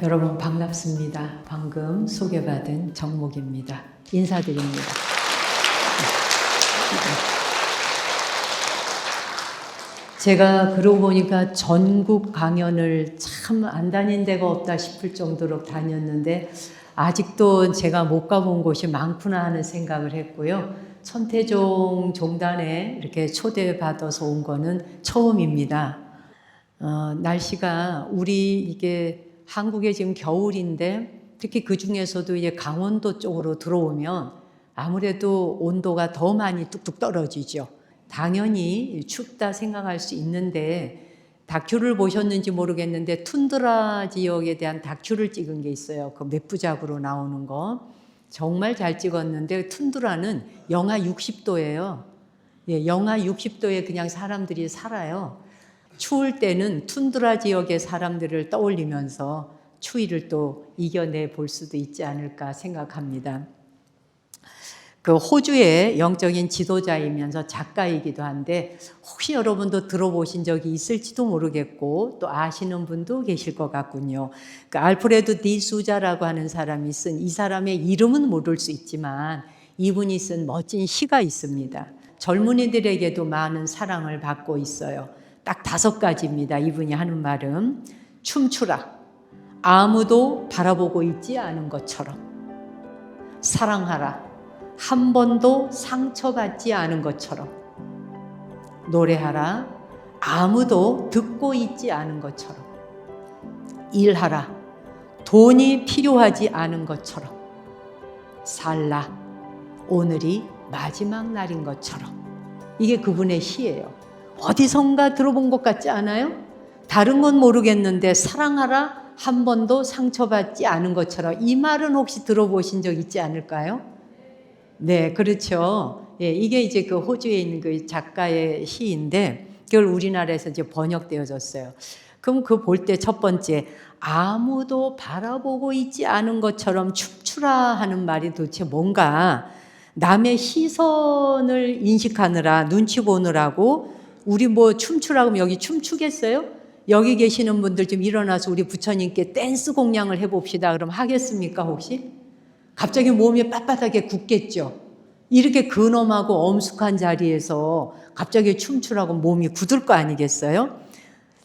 여러분 반갑습니다. 방금 소개받은 정목입니다. 인사드립니다. 제가 그러고 보니까 전국 강연을 참 안 다닌 데가 없다 싶을 정도로 다녔는데 아직도 제가 못 가본 곳이 많구나 하는 생각을 했고요. 천태종 종단에 이렇게 초대받아서 온 거는 처음입니다. 날씨가 우리 이게 한국에 지금 겨울인데 특히 그 중에서도 이제 강원도 쪽으로 들어오면 아무래도 온도가 더 많이 뚝뚝 떨어지죠. 당연히 춥다 생각할 수 있는데 다큐를 보셨는지 모르겠는데 툰드라 지역에 대한 다큐를 찍은 게 있어요. 그 몇 부작으로 나오는 거. 정말 잘 찍었는데 툰드라는 영하 60도예요. 예, 영하 60도에 그냥 사람들이 살아요. 추울 때는 툰드라 지역의 사람들을 떠올리면서 추위를 또 이겨내 볼 수도 있지 않을까 생각합니다. 그 호주의 영적인 지도자이면서 작가이기도 한데 혹시 여러분도 들어보신 적이 있을지도 모르겠고 또 아시는 분도 계실 것 같군요. 그 알프레드 디 수자라고 하는 사람이 쓴 이 사람의 이름은 모를 수 있지만 이분이 쓴 멋진 시가 있습니다. 젊은이들에게도 많은 사랑을 받고 있어요. 딱 5가지입니다. 이분이 하는 말은 춤추라. 아무도 바라보고 있지 않은 것처럼. 사랑하라. 한 번도 상처받지 않은 것처럼. 노래하라. 아무도 듣고 있지 않은 것처럼. 일하라. 돈이 필요하지 않은 것처럼. 살라. 오늘이 마지막 날인 것처럼. 이게 그분의 시예요. 어디선가 들어본 것 같지 않아요? 다른 건 모르겠는데 사랑하라. 한 번도 상처받지 않은 것처럼. 이 말은 혹시 들어보신 적 있지 않을까요? 네, 그렇죠. 예, 이게 이제 그 호주에 있는 그 작가의 시인데 그걸 우리나라에서 이제 번역되어졌어요. 그럼 그 볼 때 첫 번째 아무도 바라보고 있지 않은 것처럼 춤추라 하는 말이 도대체 뭔가 남의 시선을 인식하느라 눈치 보느라고 우리 뭐 춤추라고 하면 여기 춤추겠어요? 여기 계시는 분들 좀 일어나서 우리 부처님께 댄스 공양을 해봅시다. 그럼 하겠습니까 혹시? 갑자기 몸이 빳빳하게 굳겠죠. 이렇게 근엄하고 엄숙한 자리에서 갑자기 춤추라고 몸이 굳을 거 아니겠어요?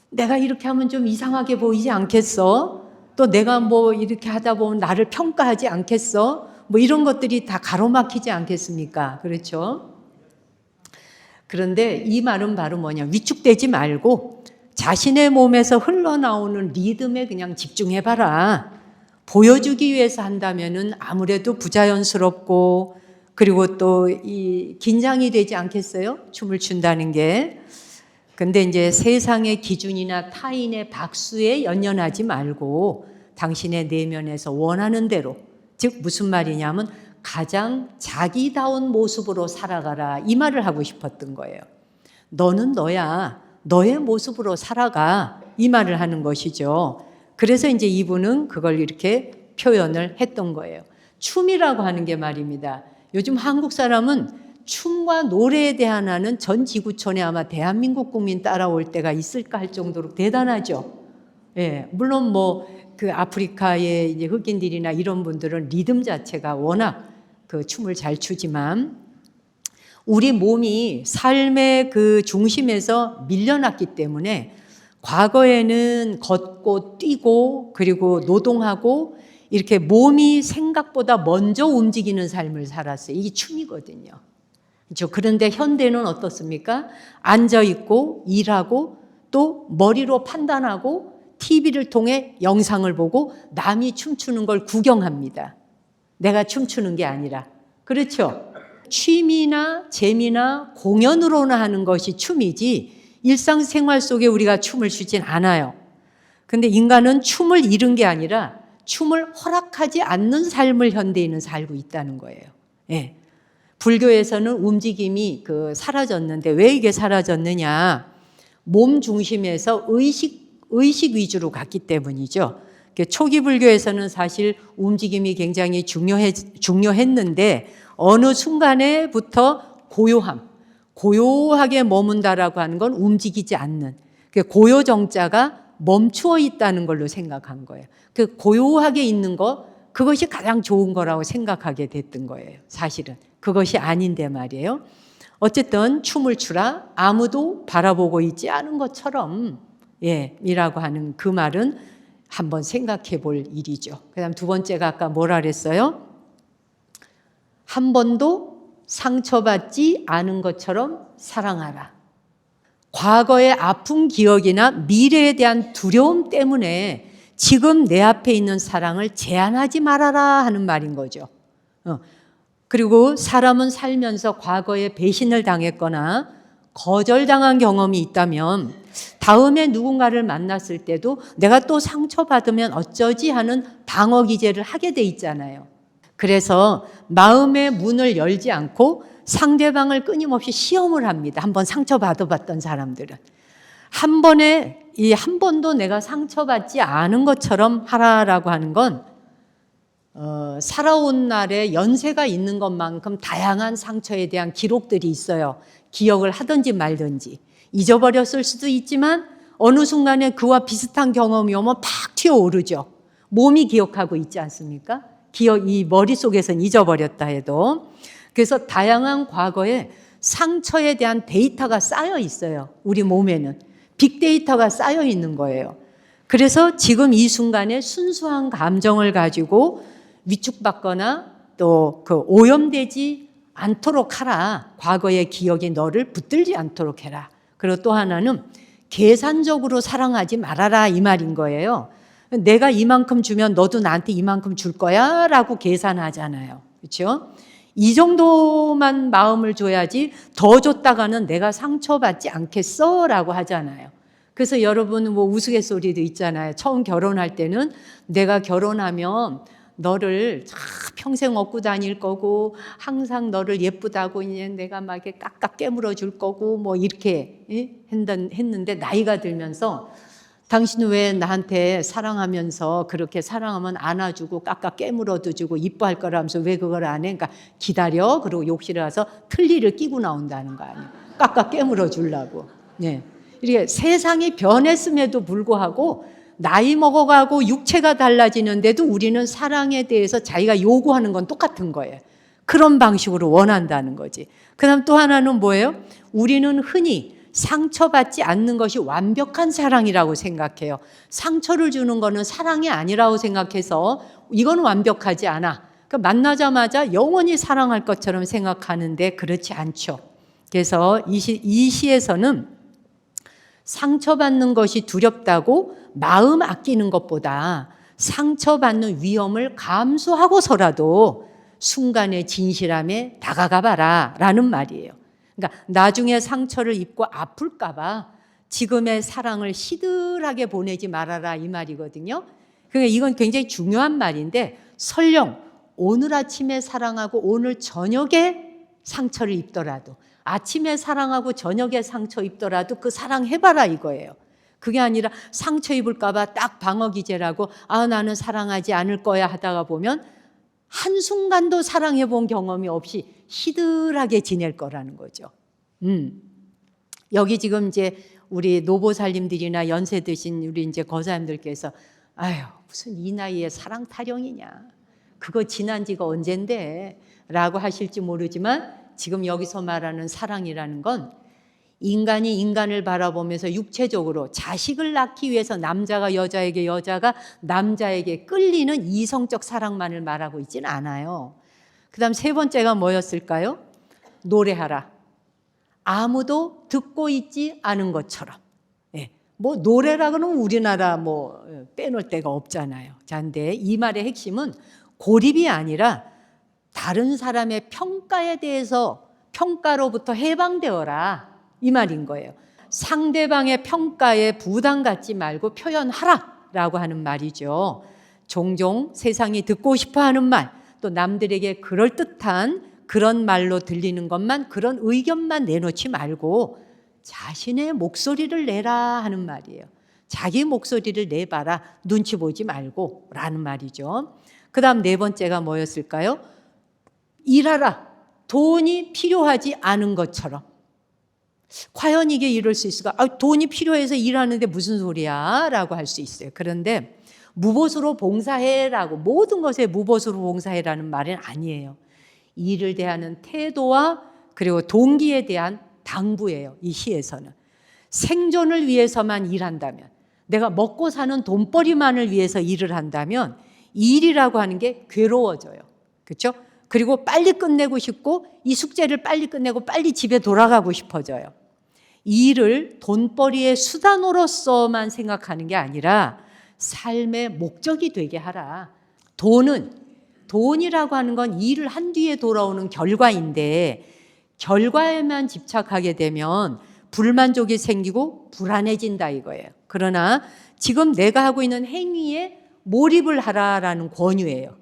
내가 이렇게 하면 좀 이상하게 보이지 않겠어? 또 내가 뭐 이렇게 하다 보면 나를 평가하지 않겠어? 뭐 이런 것들이 다 가로막히지 않겠습니까? 그렇죠? 그런데 이 말은 바로 뭐냐? 위축되지 말고 자신의 몸에서 흘러나오는 리듬에 그냥 집중해봐라. 보여주기 위해서 한다면은 아무래도 부자연스럽고 그리고 또 이 긴장이 되지 않겠어요? 춤을 춘다는 게. 근데 이제 세상의 기준이나 타인의 박수에 연연하지 말고 당신의 내면에서 원하는 대로, 즉 무슨 말이냐면 가장 자기다운 모습으로 살아가라 이 말을 하고 싶었던 거예요. 너는 너야. 너의 모습으로 살아가 이 말을 하는 것이죠. 그래서 이제 이분은 그걸 이렇게 표현을 했던 거예요. 춤이라고 하는 게 말입니다. 요즘 한국 사람은 춤과 노래에 대한 하는 전 지구촌에 아마 대한민국 국민 따라올 때가 있을까 할 정도로 대단하죠. 예, 물론 뭐 그 아프리카의 이제 흑인들이나 이런 분들은 리듬 자체가 워낙 그 춤을 잘 추지만 우리 몸이 삶의 그 중심에서 밀려났기 때문에 과거에는 걷고 뛰고 그리고 노동하고 이렇게 몸이 생각보다 먼저 움직이는 삶을 살았어요. 이게 춤이거든요. 그렇죠? 그런데 현대는 어떻습니까? 앉아있고 일하고 또 머리로 판단하고 TV를 통해 영상을 보고 남이 춤추는 걸 구경합니다. 내가 춤추는 게 아니라. 그렇죠? 취미나 재미나 공연으로나 하는 것이 춤이지 일상생활 속에 우리가 춤을 추진 않아요. 근데 인간은 춤을 잃은 게 아니라 춤을 허락하지 않는 삶을 현대인은 살고 있다는 거예요. 예. 불교에서는 움직임이 사라졌는데 왜 이게 사라졌느냐? 몸 중심에서 의식 위주로 갔기 때문이죠. 초기 불교에서는 사실 움직임이 굉장히 중요했는데 어느 순간에부터 고요하게 머문다라고 하는 건 움직이지 않는 고요정자가 멈추어 있다는 걸로 생각한 거예요. 그 고요하게 있는 거, 그것이 가장 좋은 거라고 생각하게 됐던 거예요. 사실은 그것이 아닌데 말이에요. 어쨌든 춤을 추라 아무도 바라보고 있지 않은 것처럼 이라고 하는 그 말은 한번 생각해 볼 일이죠. 그 다음 두 번째가 아까 뭐라 그랬어요? 한 번도 상처받지 않은 것처럼 사랑하라. 과거의 아픈 기억이나 미래에 대한 두려움 때문에 지금 내 앞에 있는 사랑을 제한하지 말아라 하는 말인 거죠. 그리고 사람은 살면서 과거에 배신을 당했거나 거절당한 경험이 있다면 다음에 누군가를 만났을 때도 내가 또 상처받으면 어쩌지 하는 방어 기제를 하게 돼 있잖아요. 그래서 마음의 문을 열지 않고 상대방을 끊임없이 시험을 합니다. 한번 상처받아봤던 사람들은. 한 번도 내가 상처받지 않은 것처럼 하라라고 하는 건 살아온 날에 연세가 있는 것만큼 다양한 상처에 대한 기록들이 있어요. 기억을 하든지 말든지. 잊어버렸을 수도 있지만 어느 순간에 그와 비슷한 경험이 오면 팍 튀어오르죠. 몸이 기억하고 있지 않습니까? 이 머릿속에선 잊어버렸다 해도. 그래서 다양한 과거에 상처에 대한 데이터가 쌓여 있어요. 우리 몸에는. 빅데이터가 쌓여 있는 거예요. 그래서 지금 이 순간에 순수한 감정을 가지고 위축받거나 또 그 오염되지 않도록 하라. 과거의 기억이 너를 붙들지 않도록 해라. 그리고 또 하나는 계산적으로 사랑하지 말아라 이 말인 거예요. 내가 이만큼 주면 너도 나한테 이만큼 줄 거야 라고 계산하잖아요. 그렇죠? 이 정도만 마음을 줘야지 더 줬다가는 내가 상처받지 않겠어 라고 하잖아요. 그래서 여러분 뭐 우스갯소리도 있잖아요. 처음 결혼할 때는 내가 결혼하면 너를 평생 업고 다닐 거고 항상 너를 예쁘다고 이제 내가 막 이렇게 깍깍 깨물어 줄 거고 뭐 이렇게 했는데 나이가 들면서 당신은 왜 나한테 사랑하면서 그렇게 사랑하면 안아주고 깍깍 깨물어도 주고 이뻐할 거라면서 왜 그걸 안 해? 그러니까 기다려. 그리고 욕실에 와서 틀니를 끼고 나온다는 거 아니에요. 깍깍 깨물어 주려고. 이렇게 세상이 변했음에도 불구하고 나이 먹어가고 육체가 달라지는데도 우리는 사랑에 대해서 자기가 요구하는 건 똑같은 거예요. 그런 방식으로 원한다는 거지. 그 다음 또 하나는 뭐예요? 우리는 흔히 상처받지 않는 것이 완벽한 사랑이라고 생각해요. 상처를 주는 거는 사랑이 아니라고 생각해서 이건 완벽하지 않아. 그러니까 만나자마자 영원히 사랑할 것처럼 생각하는데 그렇지 않죠. 그래서 이 시에서는 상처받는 것이 두렵다고 마음 아끼는 것보다 상처받는 위험을 감수하고서라도 순간의 진실함에 다가가 봐라 라는 말이에요. 그러니까 나중에 상처를 입고 아플까 봐 지금의 사랑을 시들하게 보내지 말아라 이 말이거든요. 그러니까 이건 굉장히 중요한 말인데 설령 오늘 아침에 사랑하고 오늘 저녁에 상처를 입더라도 아침에 사랑하고 저녁에 상처 입더라도 그 사랑해봐라 이거예요. 그게 아니라 상처 입을까 봐 딱 방어 기제라고 나는 사랑하지 않을 거야 하다가 보면 한순간도 사랑해 본 경험이 없이 시들하게 지낼 거라는 거죠. 여기 지금 이제 우리 노보살님들이나 연세 드신 우리 이제 거사님들께서 아유 무슨 이 나이에 사랑 타령이냐. 그거 지난 지가 언젠데 라고 하실지 모르지만 지금 여기서 말하는 사랑이라는 건 인간이 인간을 바라보면서 육체적으로 자식을 낳기 위해서 남자가 여자에게 여자가 남자에게 끌리는 이성적 사랑만을 말하고 있지는 않아요. 그 다음 세 번째가 뭐였을까요? 노래하라. 아무도 듣고 있지 않은 것처럼. 뭐 노래라 그러면 우리나라 뭐 빼놓을 데가 없잖아요. 자, 근데 이 말의 핵심은 고립이 아니라 다른 사람의 평가에 대해서 평가로부터 해방되어라 이 말인 거예요. 상대방의 평가에 부담 갖지 말고 표현하라라고 하는 말이죠. 종종 세상이 듣고 싶어하는 말, 또 남들에게 그럴듯한 그런 말로 들리는 것만, 그런 의견만 내놓지 말고 자신의 목소리를 내라 하는 말이에요. 자기 목소리를 내봐라, 눈치 보지 말고 라는 말이죠. 그 다음 네 번째가 뭐였을까요? 일하라. 돈이 필요하지 않은 것처럼. 과연 이게 이럴 수 있을까? 돈이 필요해서 일하는데 무슨 소리야? 라고 할 수 있어요. 그런데 무보수로 봉사해라고, 모든 것에 무보수로 봉사해라는 말은 아니에요. 일을 대하는 태도와 그리고 동기에 대한 당부예요. 이 시에서는. 생존을 위해서만 일한다면, 내가 먹고 사는 돈벌이만을 위해서 일을 한다면 일이라고 하는 게 괴로워져요. 그렇죠? 그리고 빨리 끝내고 싶고 이 숙제를 빨리 끝내고 빨리 집에 돌아가고 싶어져요. 일을 돈벌이의 수단으로서만 생각하는 게 아니라 삶의 목적이 되게 하라. 돈이라고 하는 건 일을 한 뒤에 돌아오는 결과인데 결과에만 집착하게 되면 불만족이 생기고 불안해진다 이거예요. 그러나 지금 내가 하고 있는 행위에 몰입을 하라라는 권유예요.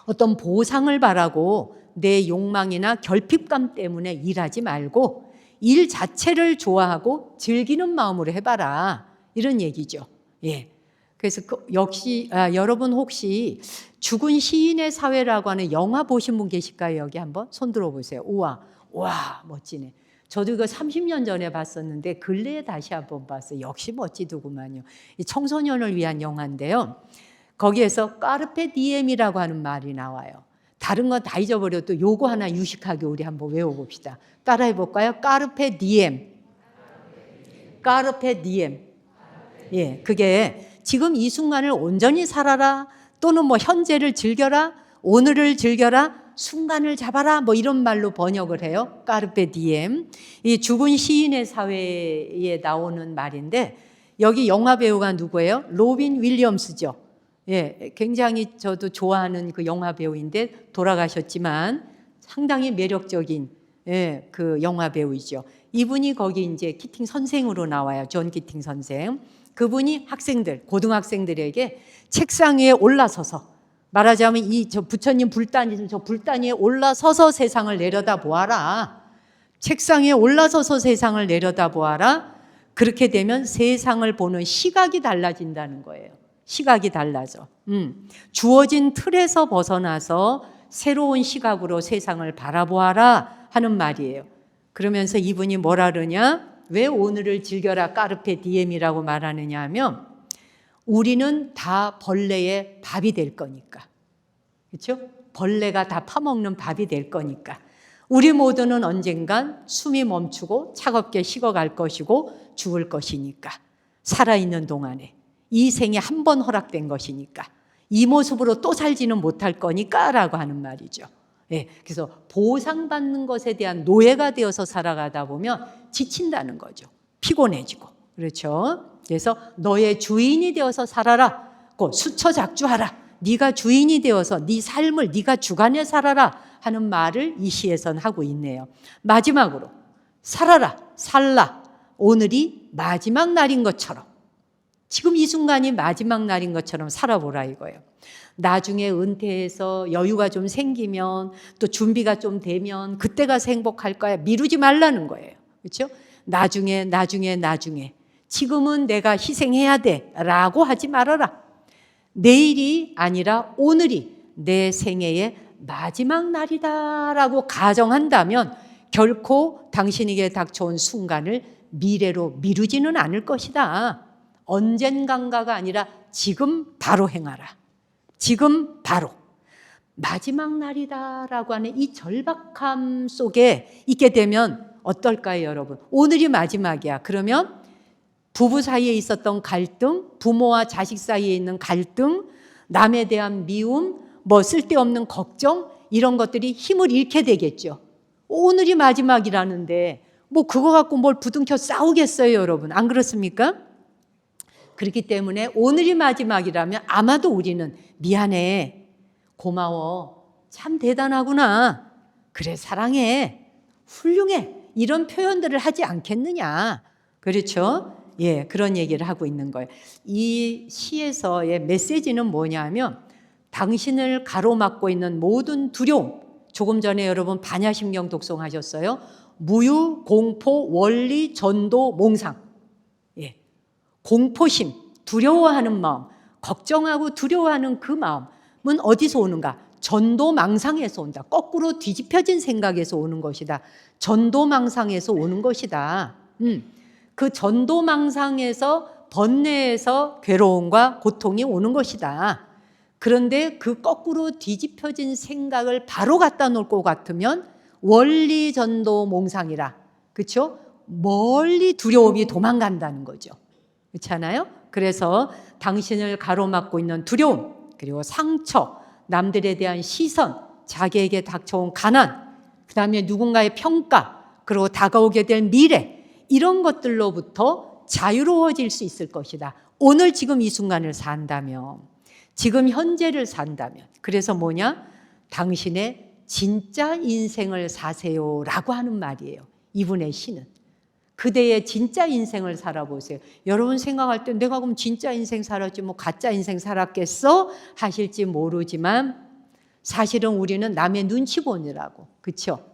어떤 보상을 바라고 내 욕망이나 결핍감 때문에 일하지 말고 일 자체를 좋아하고 즐기는 마음으로 해봐라. 이런 얘기죠. 예. 그래서 역시 여러분 혹시 죽은 시인의 사회라고 하는 영화 보신 분 계실까요? 여기 한번 손 들어보세요. 우와, 와 멋지네. 저도 이거 30년 전에 봤었는데 근래에 다시 한번 봤어요. 역시 멋지더구만요. 청소년을 위한 영화인데요. 거기에서 까르페 디엠이라고 하는 말이 나와요. 다른 건 다 잊어버려도 요거 하나 유식하게 우리 한번 외워봅시다. 따라해 볼까요? 까르페 디엠. 까르페 디엠. 예, 그게 지금 이 순간을 온전히 살아라, 또는 뭐 현재를 즐겨라, 오늘을 즐겨라, 순간을 잡아라, 뭐 이런 말로 번역을 해요. 까르페 디엠. 이 죽은 시인의 사회에 나오는 말인데 여기 영화 배우가 누구예요? 로빈 윌리엄스죠. 예, 굉장히 저도 좋아하는 그 영화 배우인데 돌아가셨지만 상당히 매력적인 그 영화 배우이죠. 이분이 거기 이제 키팅 선생으로 나와요. 존 키팅 선생. 그분이 학생들, 고등학생들에게 책상 위에 올라서서 말하자면 저 부처님 불단이 저 불단 위에 올라서서 세상을 내려다 보아라. 책상 위에 올라서서 세상을 내려다 보아라. 그렇게 되면 세상을 보는 시각이 달라진다는 거예요. 시각이 달라져. 주어진 틀에서 벗어나서 새로운 시각으로 세상을 바라보아라 하는 말이에요. 그러면서 이분이 뭐라 그러냐? 왜 오늘을 즐겨라 까르페 디엠이라고 말하느냐 하면 우리는 다 벌레의 밥이 될 거니까. 그렇죠? 벌레가 다 파먹는 밥이 될 거니까. 우리 모두는 언젠간 숨이 멈추고 차갑게 식어갈 것이고 죽을 것이니까. 살아있는 동안에. 이 생에 한 번 허락된 것이니까. 이 모습으로 또 살지는 못할 거니까 라고 하는 말이죠. 예, 그래서 보상받는 것에 대한 노예가 되어서 살아가다 보면 지친다는 거죠. 피곤해지고. 그렇죠? 그래서 너의 주인이 되어서 살아라. 수처작주하라. 네가 주인이 되어서 네 삶을 네가 주관해 살아라 하는 말을 이 시에선 하고 있네요. 마지막으로 살아라, 살라. 오늘이 마지막 날인 것처럼, 지금 이 순간이 마지막 날인 것처럼 살아보라 이거예요. 나중에 은퇴해서 여유가 좀 생기면 또 준비가 좀 되면 그때 가서 행복할 거야. 미루지 말라는 거예요. 그렇죠? 나중에. 지금은 내가 희생해야 돼 라고 하지 말아라. 내일이 아니라 오늘이 내 생애의 마지막 날이다 라고 가정한다면 결코 당신에게 닥쳐온 순간을 미래로 미루지는 않을 것이다. 언젠간가가 아니라 지금 바로 행하라. 지금 바로. 마지막 날이다라고 하는 이 절박함 속에 있게 되면 어떨까요, 여러분? 오늘이 마지막이야. 그러면 부부 사이에 있었던 갈등, 부모와 자식 사이에 있는 갈등, 남에 대한 미움, 뭐 쓸데없는 걱정, 이런 것들이 힘을 잃게 되겠죠. 오늘이 마지막이라는데 뭐 그거 갖고 뭘 부둥켜 싸우겠어요, 여러분? 안 그렇습니까? 그렇기 때문에 오늘이 마지막이라면 아마도 우리는 미안해, 고마워, 참 대단하구나, 그래 사랑해, 훌륭해, 이런 표현들을 하지 않겠느냐. 그렇죠? 예, 그런 얘기를 하고 있는 거예요. 이 시에서의 메시지는 뭐냐면 당신을 가로막고 있는 모든 두려움, 조금 전에 여러분 반야심경 독송하셨어요. 무유, 공포, 원리, 전도, 몽상. 예, 공포심, 두려워하는 마음, 걱정하고 두려워하는 그 마음은 어디서 오는가? 전도망상에서 온다. 거꾸로 뒤집혀진 생각에서 오는 것이다. 전도망상에서 오는 것이다. 그 전도망상에서 번뇌에서 괴로움과 고통이 오는 것이다. 그런데 그 거꾸로 뒤집혀진 생각을 바로 갖다 놓을 것 같으면 원리 전도 몽상이라. 그렇죠? 멀리 두려움이 도망간다는 거죠. 그렇잖아요? 그래서 당신을 가로막고 있는 두려움, 그리고 상처, 남들에 대한 시선, 자기에게 닥쳐온 가난, 그다음에 누군가의 평가, 그리고 다가오게 될 미래, 이런 것들로부터 자유로워질 수 있을 것이다. 오늘 지금 이 순간을 산다면, 지금 현재를 산다면. 그래서 뭐냐? 당신의 진짜 인생을 사세요라고 하는 말이에요. 이분의 시는. 그대의 진짜 인생을 살아보세요. 여러분 생각할 때 내가 그럼 진짜 인생 살았지 뭐 가짜 인생 살았겠어? 하실지 모르지만 사실은 우리는 남의 눈치 보느라고, 그렇죠?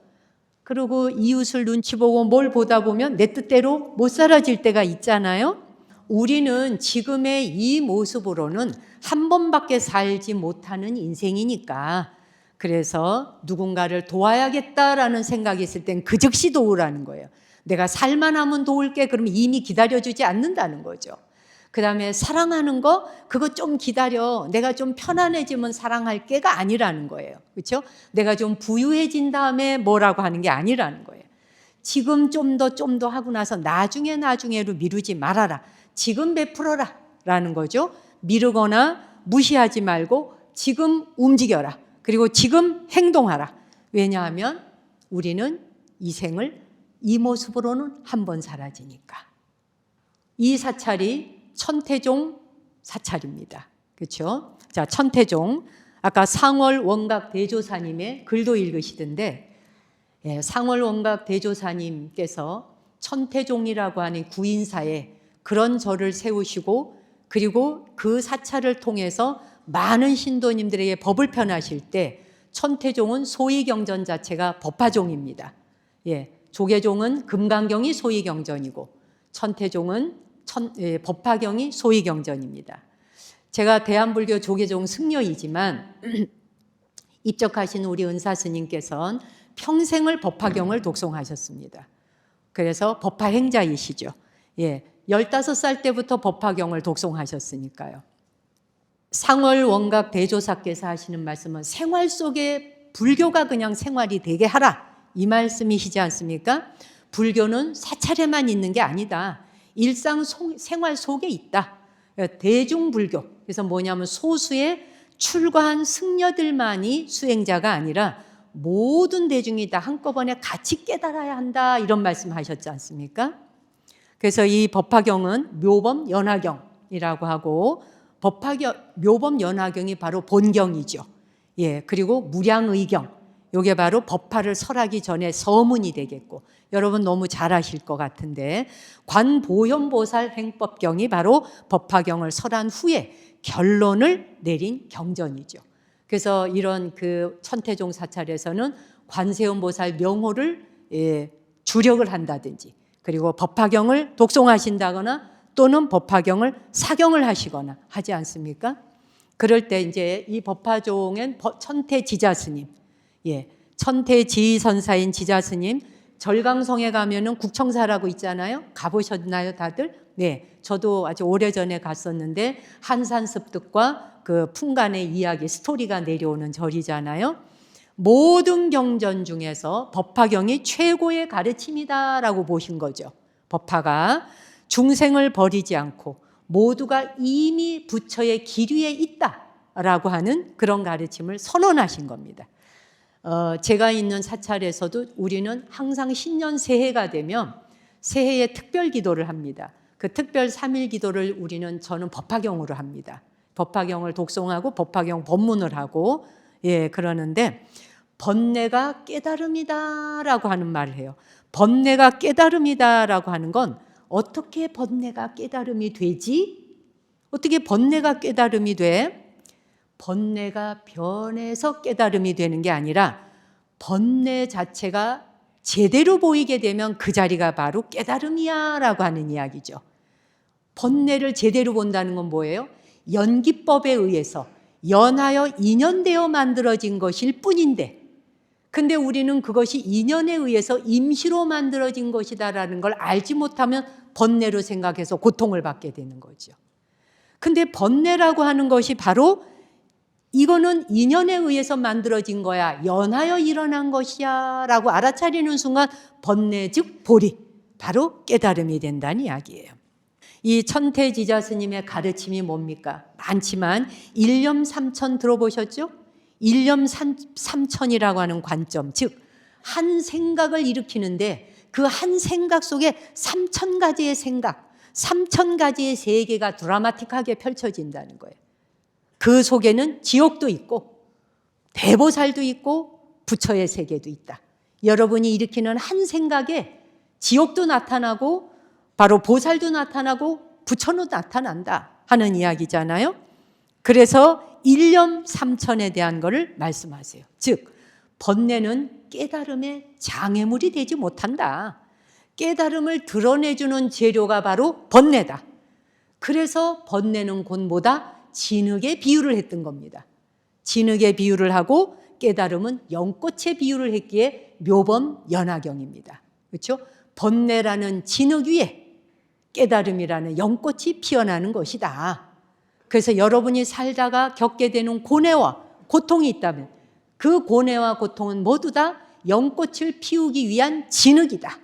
그리고 이웃을 눈치 보고 뭘 보다 보면 내 뜻대로 못 살아질 때가 있잖아요. 우리는 지금의 이 모습으로는 한 번밖에 살지 못하는 인생이니까, 그래서 누군가를 도와야겠다라는 생각이 있을 땐 그 즉시 도우라는 거예요. 내가 살만하면 도울게, 그러면 이미 기다려주지 않는다는 거죠. 그 다음에 사랑하는 거, 그거 좀 기다려. 내가 좀 편안해지면 사랑할게가 아니라는 거예요. 그렇죠? 내가 좀 부유해진 다음에 뭐라고 하는 게 아니라는 거예요. 지금 좀 더 하고 나서 나중에로 미루지 말아라. 지금 베풀어라 라는 거죠. 미루거나 무시하지 말고 지금 움직여라. 그리고 지금 행동하라. 왜냐하면 우리는 이 생을 이 모습으로는 한 번 사라지니까. 이 사찰이 천태종 사찰입니다. 그렇죠? 자, 천태종. 아까 상월 원각 대조사님의 글도 읽으시던데, 상월 원각 대조사님께서 천태종이라고 하는 구인사에 그런 절을 세우시고, 그리고 그 사찰을 통해서 많은 신도님들에게 법을 편하실 때 천태종은 소위경전 자체가 법화종입니다. 조계종은 금강경이 소위경전이고 천태종은 법화경이 소위경전입니다. 제가 대한불교 조계종 승려이지만 입적하신 우리 은사스님께서는 평생을 법화경을 독송하셨습니다. 그래서 법화행자이시죠. 15살 때부터 법화경을 독송하셨으니까요. 상월 원각 대조사께서 하시는 말씀은 생활 속에 불교가 그냥 생활이 되게 하라, 이 말씀이시지 않습니까? 불교는 사찰에만 있는 게 아니다. 일상 생활 속에 있다. 대중불교. 그래서 뭐냐면 소수의 출가한 승려들만이 수행자가 아니라 모든 대중이 다 한꺼번에 같이 깨달아야 한다. 이런 말씀하셨지 않습니까? 그래서 이 법화경은 묘범연화경이라고 하고, 묘범연화경이 바로 본경이죠. 그리고 무량의경. 이게 바로 법화를 설하기 전에 서문이 되겠고, 여러분 너무 잘 아실 것 같은데, 관보현보살 행법경이 바로 법화경을 설한 후에 결론을 내린 경전이죠. 그래서 이런 그 천태종 사찰에서는 관세음보살 명호를 주력을 한다든지, 그리고 법화경을 독송하신다거나 또는 법화경을 사경을 하시거나 하지 않습니까? 그럴 때 이제 이 법화종엔 천태지자스님, 천태지선사인 지자스님, 절강성에 가면은 국청사라고 있잖아요. 가보셨나요, 다들? 네, 저도 아주 오래전에 갔었는데 한산습득과 그 풍간의 이야기, 스토리가 내려오는 절이잖아요. 모든 경전 중에서 법화경이 최고의 가르침이다라고 보신 거죠. 법화가 중생을 버리지 않고 모두가 이미 부처의 기류에 있다라고 하는 그런 가르침을 선언하신 겁니다. 제가 있는 사찰에서도 우리는 항상 신년 새해가 되면 새해에 특별 기도를 합니다. 그 특별 3일 기도를 저는 법화경으로 합니다. 법화경을 독송하고 법화경 법문을 하고, 그러는데 번뇌가 깨달음이다라고 하는 말을 해요. 번뇌가 깨달음이다라고 하는 건 어떻게 번뇌가 깨달음이 되지? 어떻게 번뇌가 깨달음이 돼? 번뇌가 변해서 깨달음이 되는 게 아니라 번뇌 자체가 제대로 보이게 되면 그 자리가 바로 깨달음이야 라고 하는 이야기죠. 번뇌를 제대로 본다는 건 뭐예요? 연기법에 의해서 연하여 인연되어 만들어진 것일 뿐인데, 근데 우리는 그것이 인연에 의해서 임시로 만들어진 것이다라는 걸 알지 못하면 번뇌로 생각해서 고통을 받게 되는 거죠. 근데 번뇌라고 하는 것이 바로 이거는 인연에 의해서 만들어진 거야, 연하여 일어난 것이야 라고 알아차리는 순간 번뇌 즉 보리, 바로 깨달음이 된다는 이야기예요. 이 천태지자 스님의 가르침이 뭡니까? 많지만 일념삼천 들어보셨죠? 일념삼천이라고 하는 관점, 즉 한 생각을 일으키는데 그 한 생각 속에 3,000가지의 생각, 3,000가지의 세계가 드라마틱하게 펼쳐진다는 거예요. 그 속에는 지옥도 있고 대보살도 있고 부처의 세계도 있다. 여러분이 일으키는 한 생각에 지옥도 나타나고 바로 보살도 나타나고 부처도 나타난다 하는 이야기잖아요. 그래서 일념삼천에 대한 것을 말씀하세요. 즉 번뇌는 깨달음의 장애물이 되지 못한다. 깨달음을 드러내주는 재료가 바로 번뇌다. 그래서 번뇌는 곧 뭐다? 진흙에 비유를 했던 겁니다. 진흙에 비유를 하고 깨달음은 연꽃에 비유를 했기에 묘범 연화경입니다. 그렇죠? 번뇌라는 진흙 위에 깨달음이라는 연꽃이 피어나는 것이다. 그래서 여러분이 살다가 겪게 되는 고뇌와 고통이 있다면 그 고뇌와 고통은 모두 다 연꽃을 피우기 위한 진흙이다.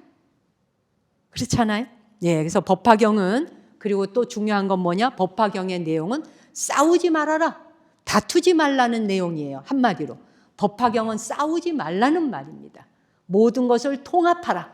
그렇잖아요? 예, 그래서 법화경은, 그리고 또 중요한 건 뭐냐? 법화경의 내용은 싸우지 말아라, 다투지 말라는 내용이에요. 한마디로 법화경은 싸우지 말라는 말입니다. 모든 것을 통합하라.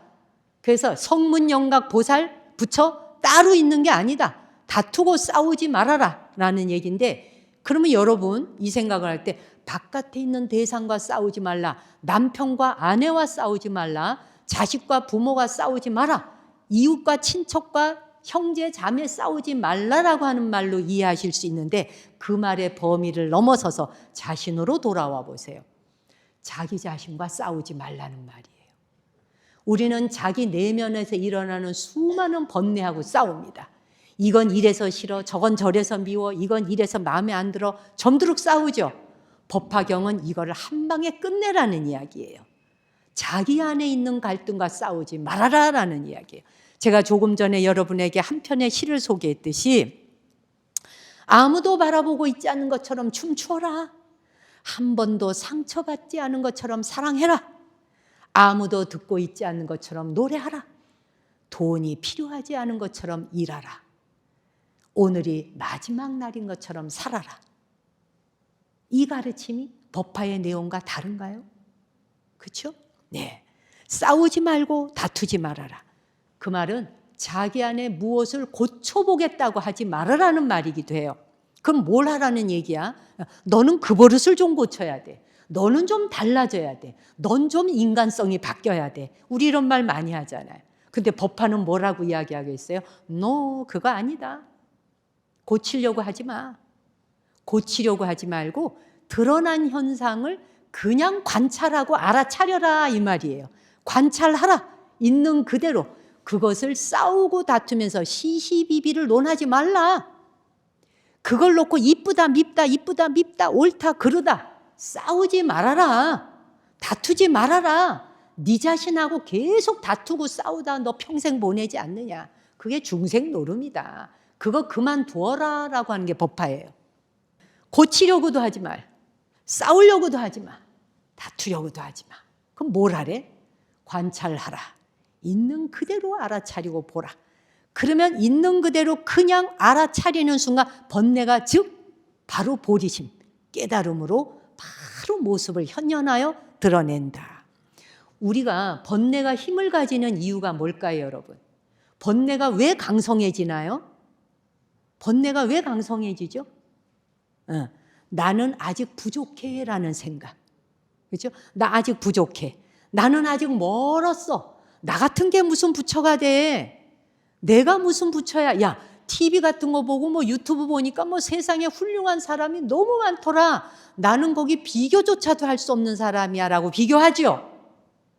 그래서 성문, 영각, 보살, 부처 따로 있는 게 아니다. 다투고 싸우지 말아라 라는 얘기인데, 그러면 여러분 이 생각을 할 때 바깥에 있는 대상과 싸우지 말라, 남편과 아내와 싸우지 말라, 자식과 부모가 싸우지 마라, 이웃과 친척과 형제 자매 싸우지 말라라고 하는 말로 이해하실 수 있는데, 그 말의 범위를 넘어서서 자신으로 돌아와 보세요. 자기 자신과 싸우지 말라는 말이에요. 우리는 자기 내면에서 일어나는 수많은 번뇌하고 싸웁니다. 이건 이래서 싫어, 저건 저래서 미워, 이건 이래서 마음에 안 들어, 점두룩 싸우죠. 법화경은 이거를 한 방에 끝내라는 이야기예요. 자기 안에 있는 갈등과 싸우지 말아라라는 이야기예요. 제가 조금 전에 여러분에게 한 편의 시를 소개했듯이, 아무도 바라보고 있지 않은 것처럼 춤추어라, 한 번도 상처받지 않은 것처럼 사랑해라, 아무도 듣고 있지 않는 것처럼 노래하라, 돈이 필요하지 않은 것처럼 일하라, 오늘이 마지막 날인 것처럼 살아라. 이 가르침이 법화의 내용과 다른가요? 그렇죠? 네. 싸우지 말고 다투지 말아라. 그 말은 자기 안에 무엇을 고쳐보겠다고 하지 말아라는 말이기도 해요. 그럼 뭘 하라는 얘기야? 너는 그 버릇을 좀 고쳐야 돼. 너는 좀 달라져야 돼. 넌 좀 인간성이 바뀌어야 돼. 우리 이런 말 많이 하잖아요. 근데 법화는 뭐라고 이야기하겠어요? 너 그거 아니다. 고치려고 하지 마. 고치려고 하지 말고 드러난 현상을 그냥 관찰하고 알아차려라 이 말이에요. 관찰하라. 있는 그대로. 그것을 싸우고 다투면서 시시비비를 논하지 말라. 그걸 놓고 이쁘다 밉다, 이쁘다 밉다, 옳다 그르다 싸우지 말아라. 다투지 말아라. 네 자신하고 계속 다투고 싸우다 너 평생 보내지 않느냐. 그게 중생 노름이다. 그거 그만두어라 라고 하는 게 법화예요. 고치려고도 하지 말, 싸우려고도 하지 마, 다투려고도 하지 마. 그럼 뭘 하래? 관찰하라. 있는 그대로 알아차리고 보라. 그러면 있는 그대로 그냥 알아차리는 순간 번뇌가 즉 바로 보리심, 깨달음으로 바로 모습을 현현하여 드러낸다. 우리가 번뇌가 힘을 가지는 이유가 뭘까요, 여러분? 번뇌가 왜 강성해지나요? 번뇌가 왜 강성해지죠? 나는 아직 부족해 라는 생각. 그렇죠? 나 아직 부족해. 나는 아직 멀었어. 나 같은 게 무슨 부처가 돼. 내가 무슨 부처야. 야, TV 같은 거 보고 뭐 유튜브 보니까 뭐 세상에 훌륭한 사람이 너무 많더라. 나는 거기 비교조차도 할 수 없는 사람이야 라고 비교하죠.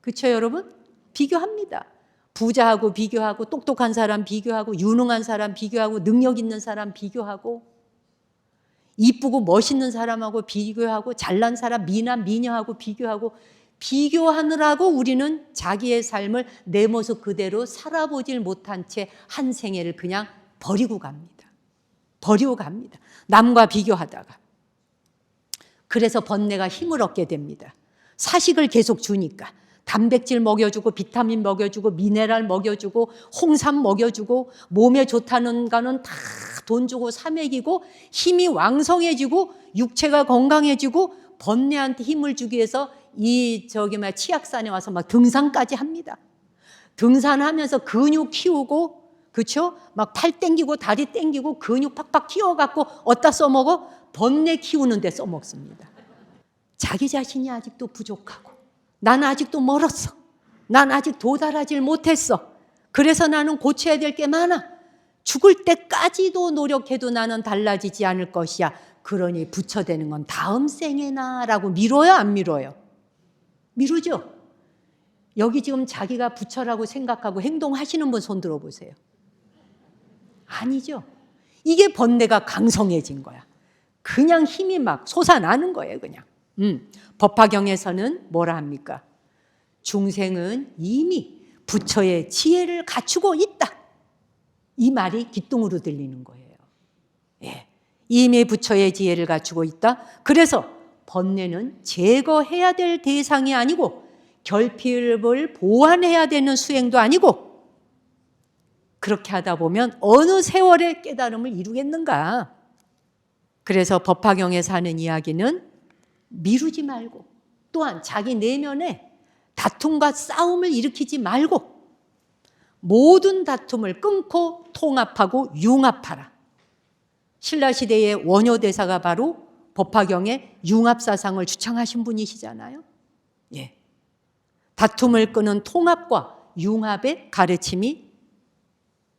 그렇죠, 여러분? 비교합니다. 부자하고 비교하고, 똑똑한 사람 비교하고, 유능한 사람 비교하고, 능력 있는 사람 비교하고, 이쁘고 멋있는 사람하고 비교하고, 잘난 사람 미남 미녀하고 비교하고, 비교하느라고 우리는 자기의 삶을 내 모습 그대로 살아보질 못한 채 한 생애를 그냥 버리고 갑니다. 버리고 갑니다. 남과 비교하다가. 그래서 번뇌가 힘을 얻게 됩니다. 사식을 계속 주니까. 단백질 먹여주고 비타민 먹여주고 미네랄 먹여주고 홍삼 먹여주고 몸에 좋다는 거는 다 돈 주고 사 먹이고 힘이 왕성해지고 육체가 건강해지고 번뇌한테 힘을 주기 위해서 치악산에 와서 막 등산까지 합니다. 등산하면서 근육 키우고 그렇죠? 막 팔 땡기고 다리 땡기고 근육 팍팍 키워갖고 어디다 써먹어? 번뇌 키우는 데 써먹습니다. 자기 자신이 아직도 부족하고 난 아직도 멀었어. 난 아직 도달하질 못했어. 그래서 나는 고쳐야 될 게 많아. 죽을 때까지도 노력해도 나는 달라지지 않을 것이야. 그러니 부처되는 건 다음 생에나 라고 미뤄요, 안 미뤄요? 미루죠? 여기 지금 자기가 부처라고 생각하고 행동하시는 분 손 들어보세요. 아니죠. 이게 번뇌가 강성해진 거야. 그냥 힘이 막 솟아나는 거예요, 그냥. 법화경에서는 뭐라 합니까? 중생은 이미 부처의 지혜를 갖추고 있다. 이 말이 기뚱으로 들리는 거예요. 예. 이미 부처의 지혜를 갖추고 있다. 그래서 번뇌는 제거해야 될 대상이 아니고 결핍을 보완해야 되는 수행도 아니고 그렇게 하다 보면 어느 세월에 깨달음을 이루겠는가. 그래서 법화경에서 하는 이야기는 미루지 말고 또한 자기 내면에 다툼과 싸움을 일으키지 말고 모든 다툼을 끊고 통합하고 융합하라. 신라시대의 원효대사가 바로 법화경에 융합사상을 주창하신 분이시잖아요. 예. 다툼을 끄는 통합과 융합의 가르침이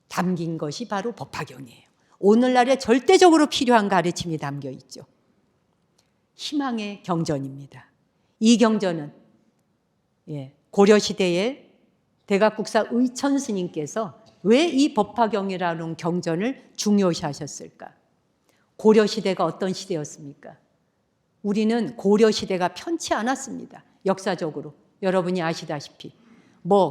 담긴 것이 바로 법화경이에요. 오늘날에 절대적으로 필요한 가르침이 담겨 있죠. 희망의 경전입니다. 이 경전은 고려시대의 대각국사 의천 스님께서 왜 이 법화경이라는 경전을 중요시하셨을까? 고려시대가 어떤 시대였습니까? 우리는 고려시대가 편치 않았습니다. 역사적으로. 여러분이 아시다시피.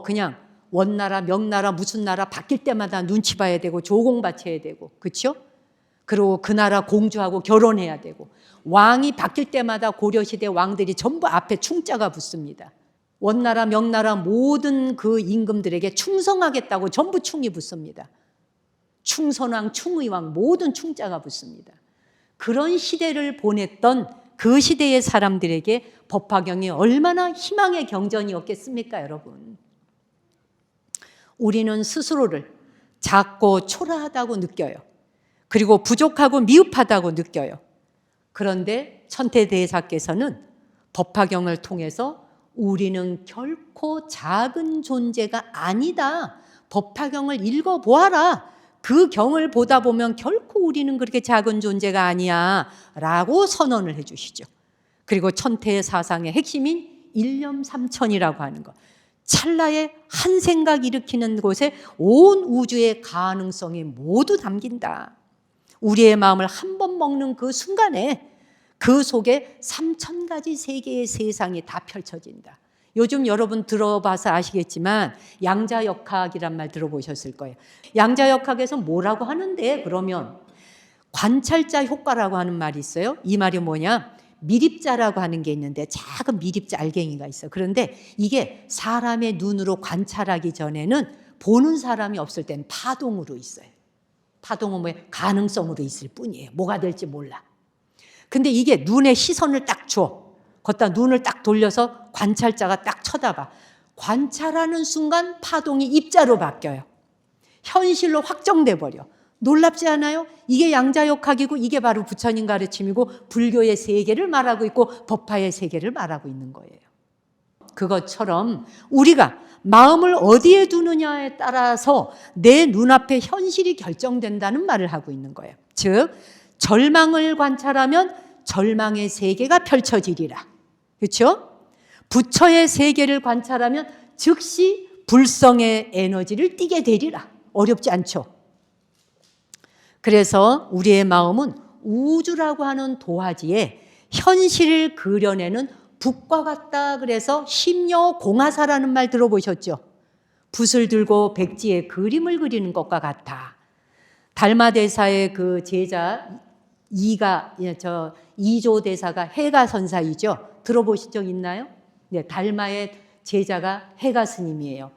그냥 원나라, 명나라, 무슨 나라 바뀔 때마다 눈치 봐야 되고 조공 바쳐야 되고, 그렇죠? 그리고 그 나라 공주하고 결혼해야 되고 왕이 바뀔 때마다 고려시대 왕들이 전부 앞에 충자가 붙습니다. 원나라, 명나라 모든 그 임금들에게 충성하겠다고 전부 충이 붙습니다. 충선왕, 충의왕 모든 충자가 붙습니다. 그런 시대를 보냈던 그 시대의 사람들에게 법화경이 얼마나 희망의 경전이었겠습니까, 여러분? 우리는 스스로를 작고 초라하다고 느껴요. 그리고 부족하고 미흡하다고 느껴요. 그런데 천태대사께서는 법화경을 통해서 우리는 결코 작은 존재가 아니다. 법화경을 읽어보아라. 그 경을 보다 보면 결코 우리는 그렇게 작은 존재가 아니야 라고 선언을 해 주시죠. 그리고 천태의 사상의 핵심인 일념삼천이라고 하는 것. 찰나의 한 생각 일으키는 곳에 온 우주의 가능성이 모두 담긴다. 우리의 마음을 한 번 먹는 그 순간에 그 속에 3,000가지 세계의 세상이 다 펼쳐진다. 요즘 여러분 들어봐서 아시겠지만 양자역학이란 말 들어보셨을 거예요. 양자역학에서 뭐라고 하는데 그러면 관찰자 효과라고 하는 말이 있어요. 이 말이 뭐냐? 미립자라고 하는 게 있는데 작은 미립자 알갱이가 있어요. 그런데 이게 사람의 눈으로 관찰하기 전에는 보는 사람이 없을 때는 파동으로 있어요. 파동은 뭐예요? 가능성으로 있을 뿐이에요. 뭐가 될지 몰라. 근데 이게 눈에 시선을 딱 줘. 걷다 눈을 딱 돌려서 관찰자가 딱 쳐다봐. 관찰하는 순간 파동이 입자로 바뀌어요. 현실로 확정돼 버려. 놀랍지 않아요? 이게 양자역학이고 이게 바로 부처님 가르침이고 불교의 세계를 말하고 있고 법화의 세계를 말하고 있는 거예요. 그것처럼 우리가 마음을 어디에 두느냐에 따라서 내 눈앞에 현실이 결정된다는 말을 하고 있는 거예요. 즉 절망을 관찰하면 절망의 세계가 펼쳐지리라. 그렇죠? 부처의 세계를 관찰하면 즉시 불성의 에너지를 띠게 되리라. 어렵지 않죠? 그래서 우리의 마음은 우주라고 하는 도화지에 현실을 그려내는 북과 같다 그래서 심여공하사라는 말 들어보셨죠? 붓을 들고 백지에 그림을 그리는 것과 같아. 달마대사의 그 제자 이조 대사가 해가선사이죠. 들어보신 적 있나요? 네, 달마의 제자가 해가 스님이에요.